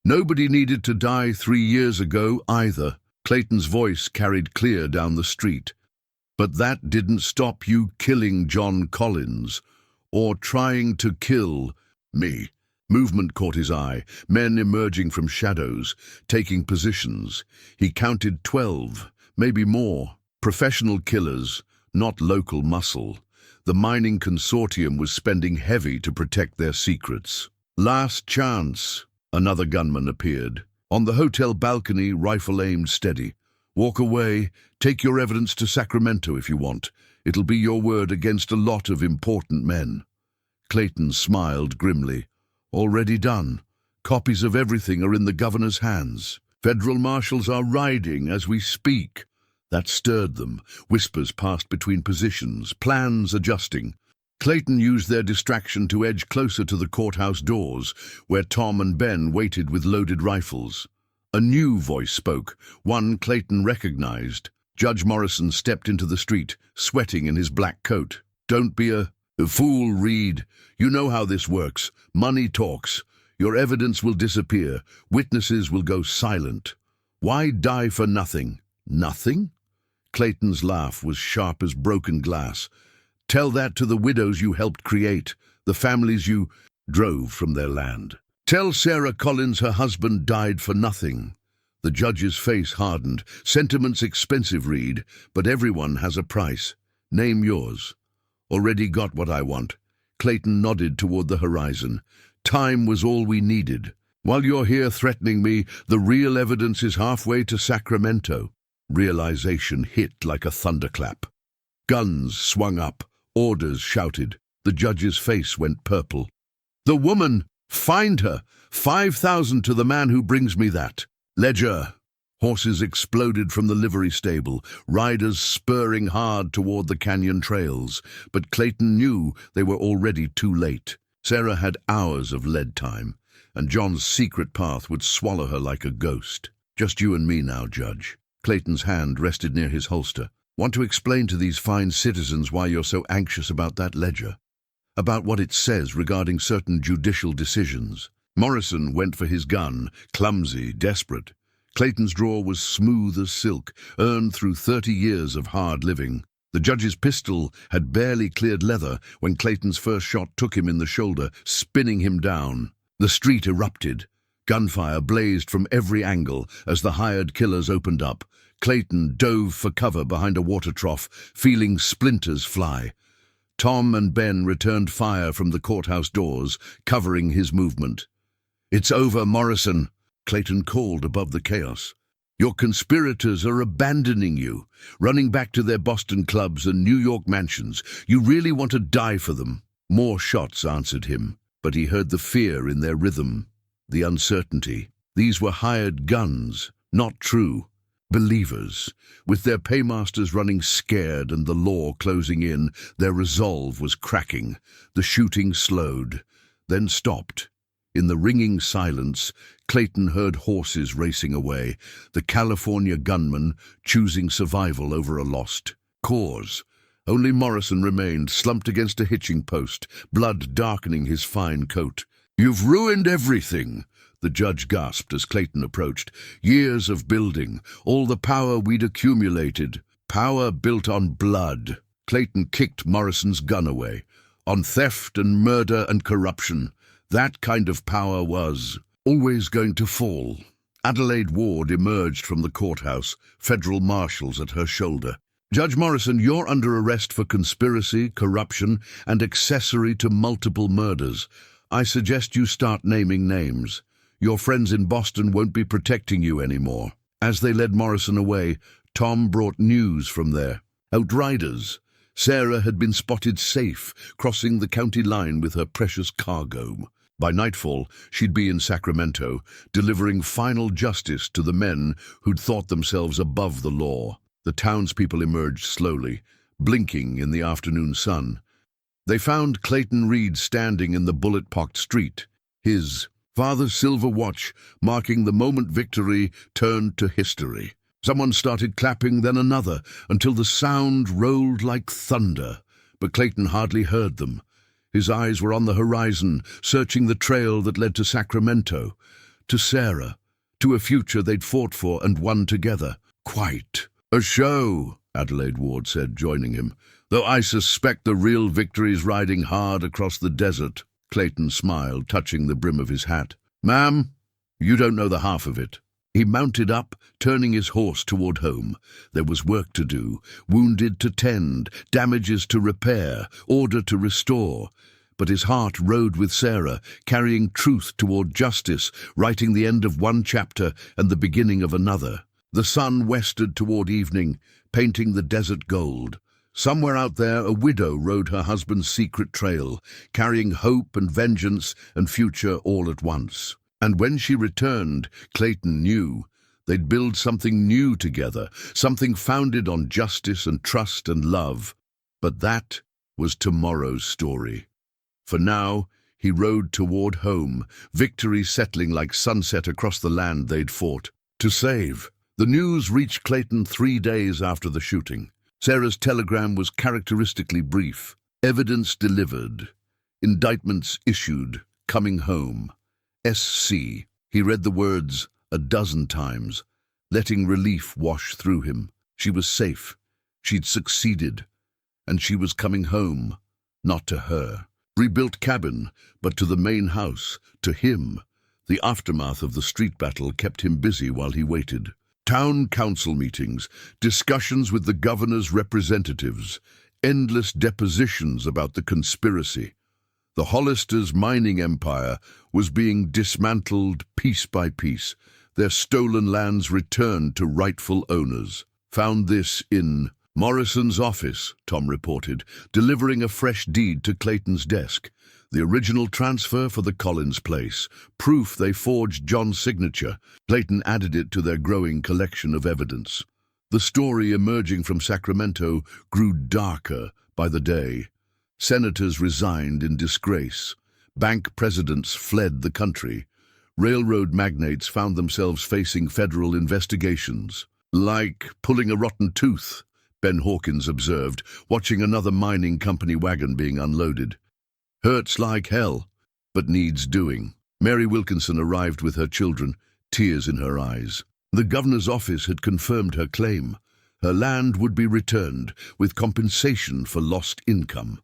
Nobody needed to die 3 years ago either." Clayton's voice carried clear down the street. "But that didn't stop you killing John Collins, or trying to kill me." Movement caught his eye, men emerging from shadows, taking positions. He counted 12, maybe more. Professional killers, not local muscle. The mining consortium was spending heavy to protect their secrets. "Last chance." Another gunman appeared. On the hotel balcony, rifle aimed steady. "Walk away. Take your evidence to Sacramento if you want. It'll be your word against a lot of important men." Clayton smiled grimly. "Already done. Copies of everything are in the governor's hands. Federal marshals are riding as we speak." That stirred them. Whispers passed between positions, plans adjusting. Clayton used their distraction to edge closer to the courthouse doors, where Tom and Ben waited with loaded rifles. A new voice spoke, one Clayton recognized. Judge Morrison stepped into the street, sweating in his black coat. "Don't be a fool, Reed. You know how this works. Money talks. Your evidence will disappear. Witnesses will go silent. Why die for nothing?" "Nothing?" Clayton's laugh was sharp as broken glass. "Tell that to the widows you helped create, the families you drove from their land. Tell Sarah Collins her husband died for nothing." The judge's face hardened. "Sentiment's expensive, Reed, but everyone has a price. Name yours." "Already got what I want." Clayton nodded toward the horizon. "Time was all we needed. While you're here threatening me, the real evidence is halfway to Sacramento." Realization hit like a thunderclap. Guns swung up. Orders shouted. The judge's face went purple. "The woman! Find her! 5,000 to the man who brings me that." "Ledger!" Horses exploded from the livery stable, riders spurring hard toward the canyon trails. But Clayton knew they were already too late. Sarah had hours of lead time, and John's secret path would swallow her like a ghost. "Just you and me now, Judge." Clayton's hand rested near his holster. Want to explain to these fine citizens why you're so anxious about that ledger? About what it says regarding certain judicial decisions? Morrison went for his gun, clumsy, desperate. Clayton's draw was smooth as silk, earned through 30 years of hard living. The judge's pistol had barely cleared leather when Clayton's first shot took him in the shoulder, spinning him down. The street erupted. Gunfire blazed from every angle as the hired killers opened up. Clayton dove for cover behind a water trough, feeling splinters fly. Tom and Ben returned fire from the courthouse doors, covering his movement. "It's over, Morrison," Clayton called above the chaos. "Your conspirators are abandoning you, running back to their Boston clubs and New York mansions. You really want to die for them." More shots answered him, but he heard the fear in their rhythm, the uncertainty. These were hired guns, not true. Believers, with their paymasters running scared and the law closing in, their resolve was cracking. The shooting slowed, then stopped. In the ringing silence, Clayton heard horses racing away, the California gunman choosing survival over a lost cause. Only Morrison remained, slumped against a hitching post, blood darkening his fine coat. "You've ruined everything," the judge gasped as Clayton approached. "Years of building, all the power we'd accumulated. Power built on blood." Clayton kicked Morrison's gun away. "On theft and murder and corruption. That kind of power was always going to fall." Adelaide Ward emerged from the courthouse, federal marshals at her shoulder. "Judge Morrison, you're under arrest for conspiracy, corruption, and accessory to multiple murders. I suggest you start naming names. Your friends in Boston won't be protecting you anymore." As they led Morrison away, Tom brought news from there. Outriders. Sarah had been spotted safe, crossing the county line with her precious cargo. By nightfall, she'd be in Sacramento, delivering final justice to the men who'd thought themselves above the law. The townspeople emerged slowly, blinking in the afternoon sun. They found Clayton Reed standing in the bullet-pocked street. His father's silver watch, marking the moment victory, turned to history. Someone started clapping, then another, until the sound rolled like thunder. But Clayton hardly heard them. His eyes were on the horizon, searching the trail that led to Sacramento, to Sarah, to a future they'd fought for and won together. "Quite a show," Adelaide Ward said, joining him. "Though I suspect the real victory's riding hard across the desert." Clayton smiled, touching the brim of his hat. "Ma'am, you don't know the half of it." He mounted up, turning his horse toward home. There was work to do, wounded to tend, damages to repair, order to restore. But his heart rode with Sarah, carrying truth toward justice, writing the end of one chapter and the beginning of another. The sun westered toward evening, painting the desert gold. Somewhere out there, a widow rode her husband's secret trail, carrying hope and vengeance and future all at once. And when she returned, Clayton knew they'd build something new together, something founded on justice and trust and love. But that was tomorrow's story. For now, he rode toward home, victory settling like sunset across the land they'd fought to save. The news reached Clayton 3 days after the shooting. Sarah's telegram was characteristically brief. Evidence delivered. Indictments issued. Coming home. SC. He read the words a dozen times, letting relief wash through him. She was safe. She'd succeeded. And she was coming home. Not to her. Rebuilt cabin, but to the main house, to him. The aftermath of the street battle kept him busy while he waited. Town council meetings, discussions with the governor's representatives, endless depositions about the conspiracy. The Hollister's mining empire was being dismantled piece by piece, their stolen lands returned to rightful owners. Found this in Morrison's office, Tom reported, delivering a fresh deed to Clayton's desk. The original transfer for the Collins place, proof they forged John's signature. Clayton added it to their growing collection of evidence. The story emerging from Sacramento grew darker by the day. Senators resigned in disgrace. Bank presidents fled the country. Railroad magnates found themselves facing federal investigations. Like pulling a rotten tooth, Ben Hawkins observed, watching another mining company wagon being unloaded. Hurts like hell, but needs doing. Mary Wilkinson arrived with her children, tears in her eyes. The governor's office had confirmed her claim. Her land would be returned, with compensation for lost income.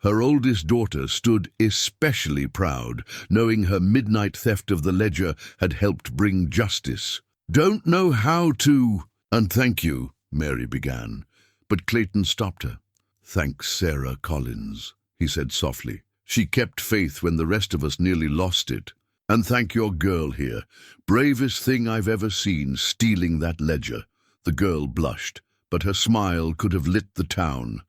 Her oldest daughter stood especially proud, knowing her midnight theft of the ledger had helped bring justice. "Don't know how to—" "And thank you," Mary began, but Clayton stopped her. "Thanks, Sarah Collins," he said softly. "She kept faith when the rest of us nearly lost it. And thank your girl here. Bravest thing I've ever seen, stealing that ledger." The girl blushed, but her smile could have lit the town.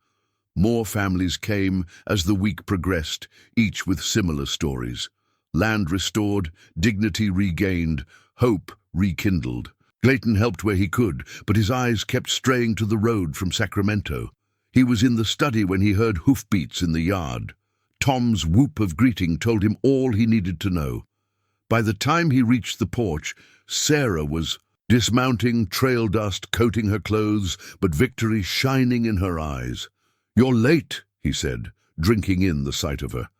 More families came as the week progressed, each with similar stories. Land restored, dignity regained, hope rekindled. Clayton helped where he could, but his eyes kept straying to the road from Sacramento. He was in the study when he heard hoofbeats in the yard. Tom's whoop of greeting told him all he needed to know. By the time he reached the porch, Sarah was dismounting, trail dust coating her clothes, but victory shining in her eyes. "You're late," he said, drinking in the sight of her.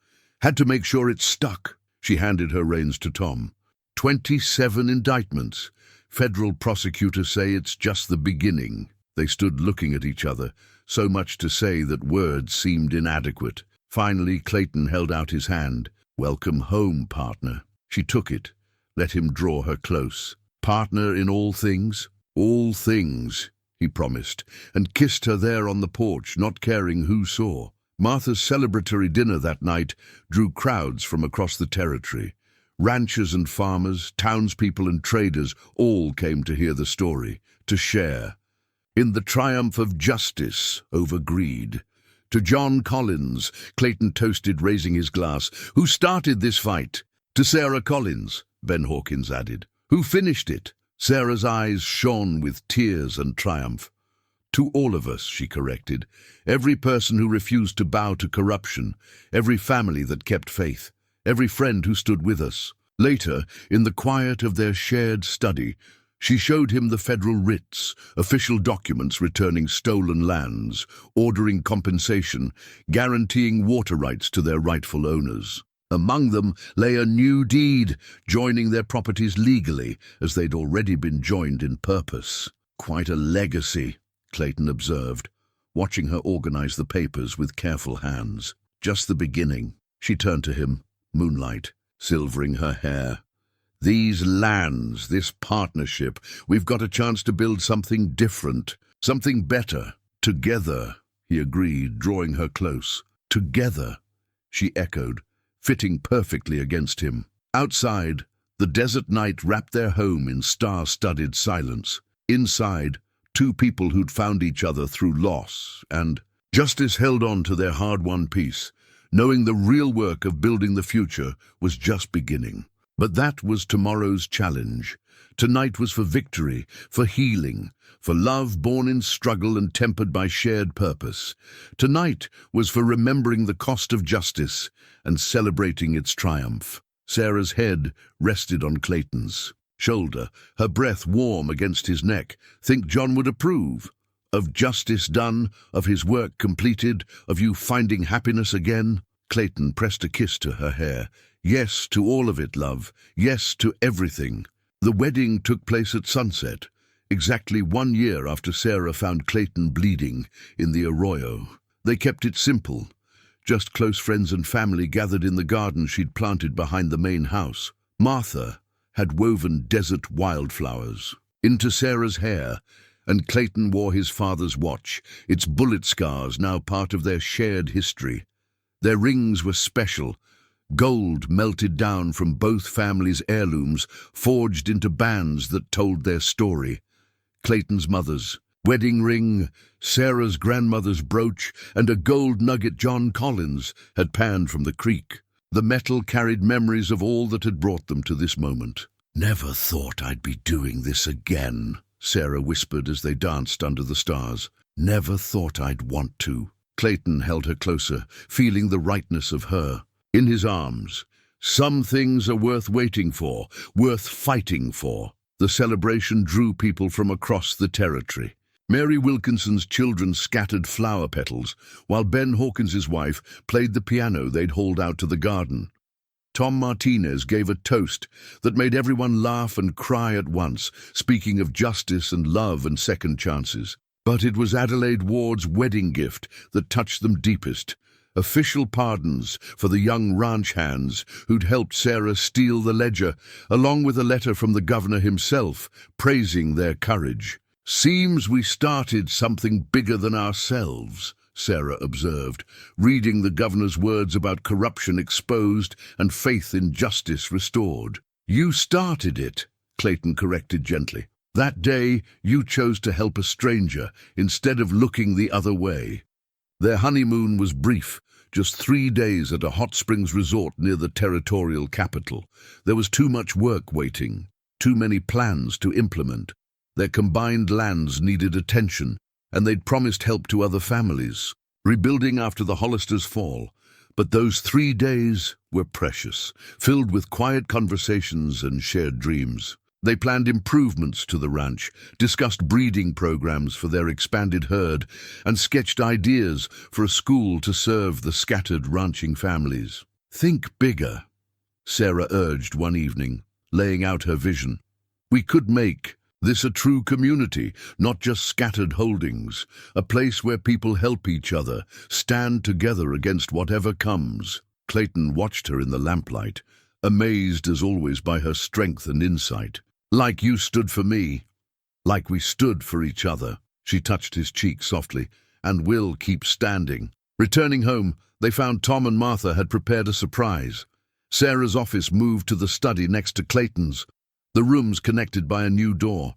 "Had to make sure it stuck." She handed her reins to Tom. 27 indictments. Federal prosecutors say it's just the beginning." They stood looking at each other, so much to say that words seemed inadequate. Finally, Clayton held out his hand. "Welcome home, partner." She took it, let him draw her close. "Partner in all things?" "All things," he promised, and kissed her there on the porch, not caring who saw. Martha's celebratory dinner that night drew crowds from across the territory. Ranchers and farmers, townspeople and traders all came to hear the story, to share in the triumph of justice over greed. To John Collins, Clayton toasted, raising his glass. "Who started this fight?" "To Sarah Collins," Ben Hawkins added. "Who finished it?" Sarah's eyes shone with tears and triumph. "To all of us," she corrected. "Every person who refused to bow to corruption, every family that kept faith, every friend who stood with us." Later, in the quiet of their shared study, she showed him the federal writs, official documents returning stolen lands, ordering compensation, guaranteeing water rights to their rightful owners. Among them lay a new deed, joining their properties legally, as they'd already been joined in purpose. "Quite a legacy," Clayton observed, watching her organize the papers with careful hands. "Just the beginning." She turned to him, moonlight silvering her hair. "These lands, this partnership, we've got a chance to build something different, something better. Together," he agreed, drawing her close. "Together," she echoed, fitting perfectly against him. Outside, the desert night wrapped their home in star-studded silence. Inside, two people who'd found each other through loss and justice held on to their hard-won peace, knowing the real work of building the future was just beginning. But that was tomorrow's challenge. Tonight was for victory, for healing, for love born in struggle and tempered by shared purpose. Tonight was for remembering the cost of justice and celebrating its triumph. Sarah's head rested on Clayton's shoulder, her breath warm against his neck. "Think John would approve? Of justice done, of his work completed, of you finding happiness again?" Clayton pressed a kiss to her hair. "Yes to all of it, love. Yes to everything." The wedding took place at sunset, exactly 1 year after Sarah found Clayton bleeding in the arroyo. They kept it simple. Just close friends and family gathered in the garden she'd planted behind the main house. Martha had woven desert wildflowers into Sarah's hair, and Clayton wore his father's watch, its bullet scars now part of their shared history. Their rings were special, gold melted down from both families' heirlooms, forged into bands that told their story. Clayton's mother's wedding ring, Sarah's grandmother's brooch, and a gold nugget John Collins had panned from the creek. The metal carried memories of all that had brought them to this moment. "Never thought I'd be doing this again," Sarah whispered as they danced under the stars. "Never thought I'd want to." Clayton held her closer, feeling the rightness of her. In his arms, "Some things are worth waiting for, worth fighting for." The celebration drew people from across the territory. Mary Wilkinson's children scattered flower petals, while Ben Hawkins's wife played the piano they'd hauled out to the garden. Tom Martinez gave a toast that made everyone laugh and cry at once, speaking of justice and love and second chances. But it was Adelaide Ward's wedding gift that touched them deepest. Official pardons for the young ranch hands who'd helped Sarah steal the ledger, along with a letter from the governor himself praising their courage. "Seems we started something bigger than ourselves," Sarah observed, reading the governor's words about corruption exposed and faith in justice restored. "You started it," Clayton corrected gently. "That day, you chose to help a stranger instead of looking the other way." Their honeymoon was brief, just 3 days at a hot springs resort near the territorial capital. There was too much work waiting, too many plans to implement. Their combined lands needed attention, and they'd promised help to other families, rebuilding after the Hollisters' fall. But those 3 days were precious, filled with quiet conversations and shared dreams. They planned improvements to the ranch, discussed breeding programs for their expanded herd, and sketched ideas for a school to serve the scattered ranching families. "Think bigger," Sarah urged one evening, laying out her vision. "We could make this a true community, not just scattered holdings, a place where people help each other, stand together against whatever comes." Clayton watched her in the lamplight, amazed as always by her strength and insight. "Like you stood for me, like we stood for each other." She touched his cheek softly. "And we'll keep standing." Returning home, they found Tom and Martha had prepared a surprise. Sarah's office moved to the study next to Clayton's, the rooms connected by a new door.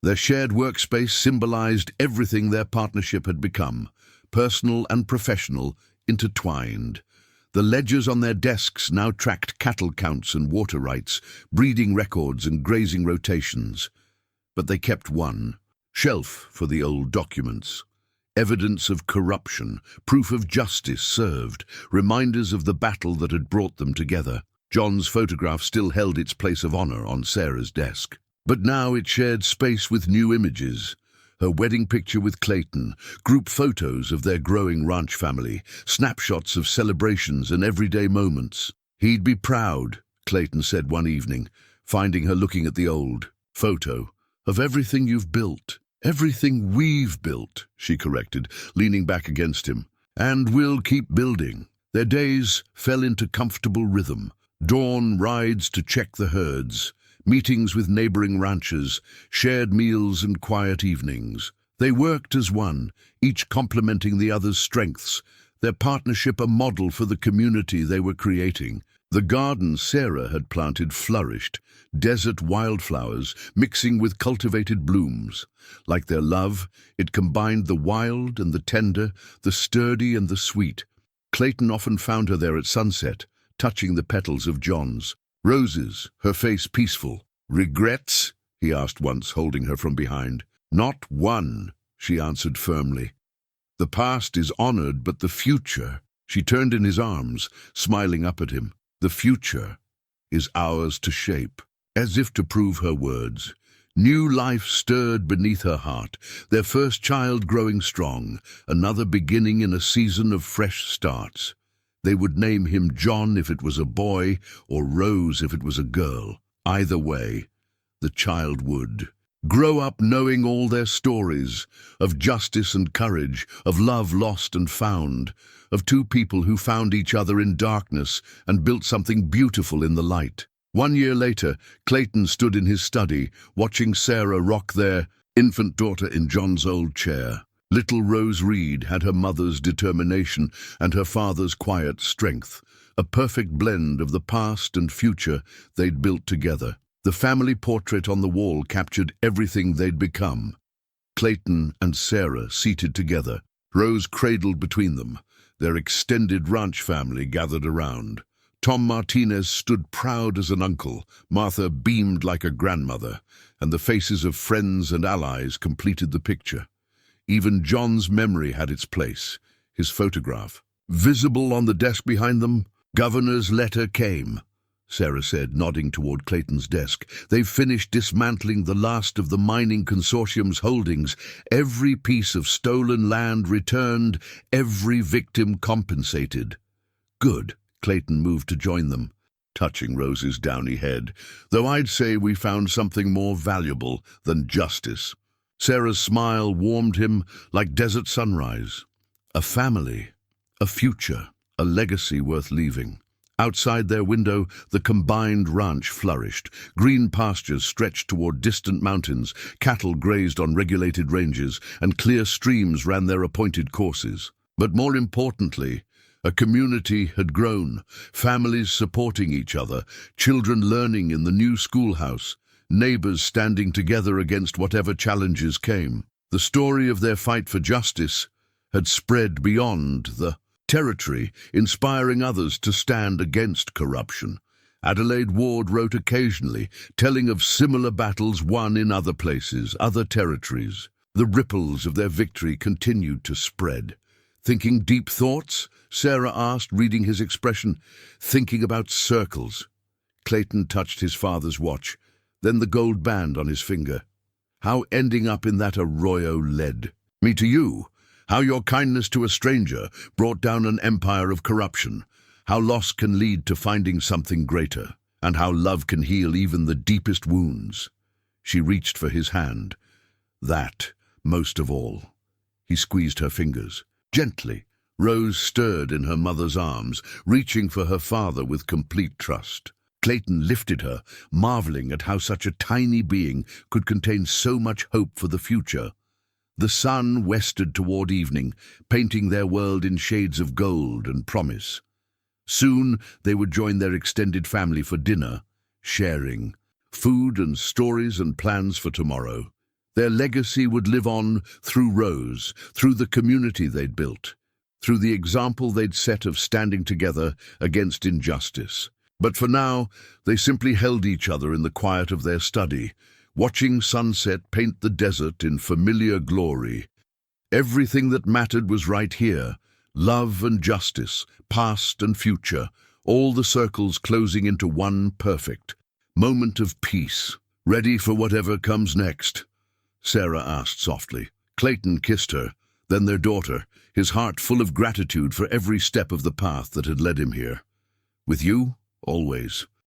Their shared workspace symbolized everything their partnership had become, personal and professional, intertwined. The ledgers on their desks now tracked cattle counts and water rights, breeding records and grazing rotations. But they kept one shelf for the old documents. Evidence of corruption, proof of justice served, reminders of the battle that had brought them together. John's photograph still held its place of honor on Sarah's desk. But now it shared space with new images. Her wedding picture with Clayton, group photos of their growing ranch family, snapshots of celebrations and everyday moments. "He'd be proud," Clayton said one evening, finding her looking at the old photo, "of everything you've built." "Everything we've built," she corrected, leaning back against him. "And we'll keep building." Their days fell into comfortable rhythm. Dawn rides to check the herds, meetings with neighboring ranchers, shared meals and quiet evenings. They worked as one, each complementing the other's strengths, their partnership a model for the community they were creating. The garden Sarah had planted flourished, desert wildflowers mixing with cultivated blooms. Like their love, it combined the wild and the tender, the sturdy and the sweet. Clayton often found her there at sunset, touching the petals of John's roses, her face peaceful. "Regrets?" he asked once, holding her from behind. "Not one," she answered firmly. "The past is honored, but the future—" She turned in his arms, smiling up at him. "The future is ours to shape." As if to prove her words, new life stirred beneath her heart, their first child growing strong, another beginning in a season of fresh starts. They would name him John if it was a boy, or Rose if it was a girl. Either way, the child would grow up knowing all their stories, of justice and courage, of love lost and found, of two people who found each other in darkness and built something beautiful in the light. 1 year later, Clayton stood in his study, watching Sarah rock their infant daughter in John's old chair. Little Rose Reed had her mother's determination and her father's quiet strength, a perfect blend of the past and future they'd built together. The family portrait on the wall captured everything they'd become. Clayton and Sarah seated together, Rose cradled between them, their extended ranch family gathered around. Tom Martinez stood proud as an uncle, Martha beamed like a grandmother, and the faces of friends and allies completed the picture. Even John's memory had its place, his photograph. Visible on the desk behind them, Governor's letter came. Sarah said, nodding toward Clayton's desk. "They've finished dismantling the last of the mining consortium's holdings. Every piece of stolen land returned, every victim compensated." "Good." Clayton moved to join them, touching Rose's downy head. "Though I'd say we found something more valuable than justice." Sarah's smile warmed him like desert sunrise. A family, a future, a legacy worth leaving. Outside their window, the combined ranch flourished. Green pastures stretched toward distant mountains, cattle grazed on regulated ranges, and clear streams ran their appointed courses. But more importantly, a community had grown, families supporting each other, children learning in the new schoolhouse, neighbors standing together against whatever challenges came. The story of their fight for justice had spread beyond the territory, inspiring others to stand against corruption. Adelaide Ward wrote occasionally, telling of similar battles won in other places, other territories. The ripples of their victory continued to spread. "Thinking deep thoughts?" Sarah asked, reading his expression. "Thinking about circles." Clayton touched his father's watch, then the gold band on his finger. "How ending up in that arroyo led me to you. How your kindness to a stranger brought down an empire of corruption. How loss can lead to finding something greater. And how love can heal even the deepest wounds." She reached for his hand. "That, most of all." He squeezed her fingers. Gently, Rose stirred in her mother's arms, reaching for her father with complete trust. Clayton lifted her, marveling at how such a tiny being could contain so much hope for the future. The sun wested toward evening, painting their world in shades of gold and promise. Soon they would join their extended family for dinner, sharing food and stories and plans for tomorrow. Their legacy would live on through Rose, through the community they'd built, through the example they'd set of standing together against injustice. But for now, they simply held each other in the quiet of their study, watching sunset paint the desert in familiar glory. Everything that mattered was right here, love and justice, past and future, all the circles closing into one perfect moment of peace. "Ready for whatever comes next?" Sarah asked softly. Clayton kissed her, then their daughter, his heart full of gratitude for every step of the path that had led him here. "With you, always."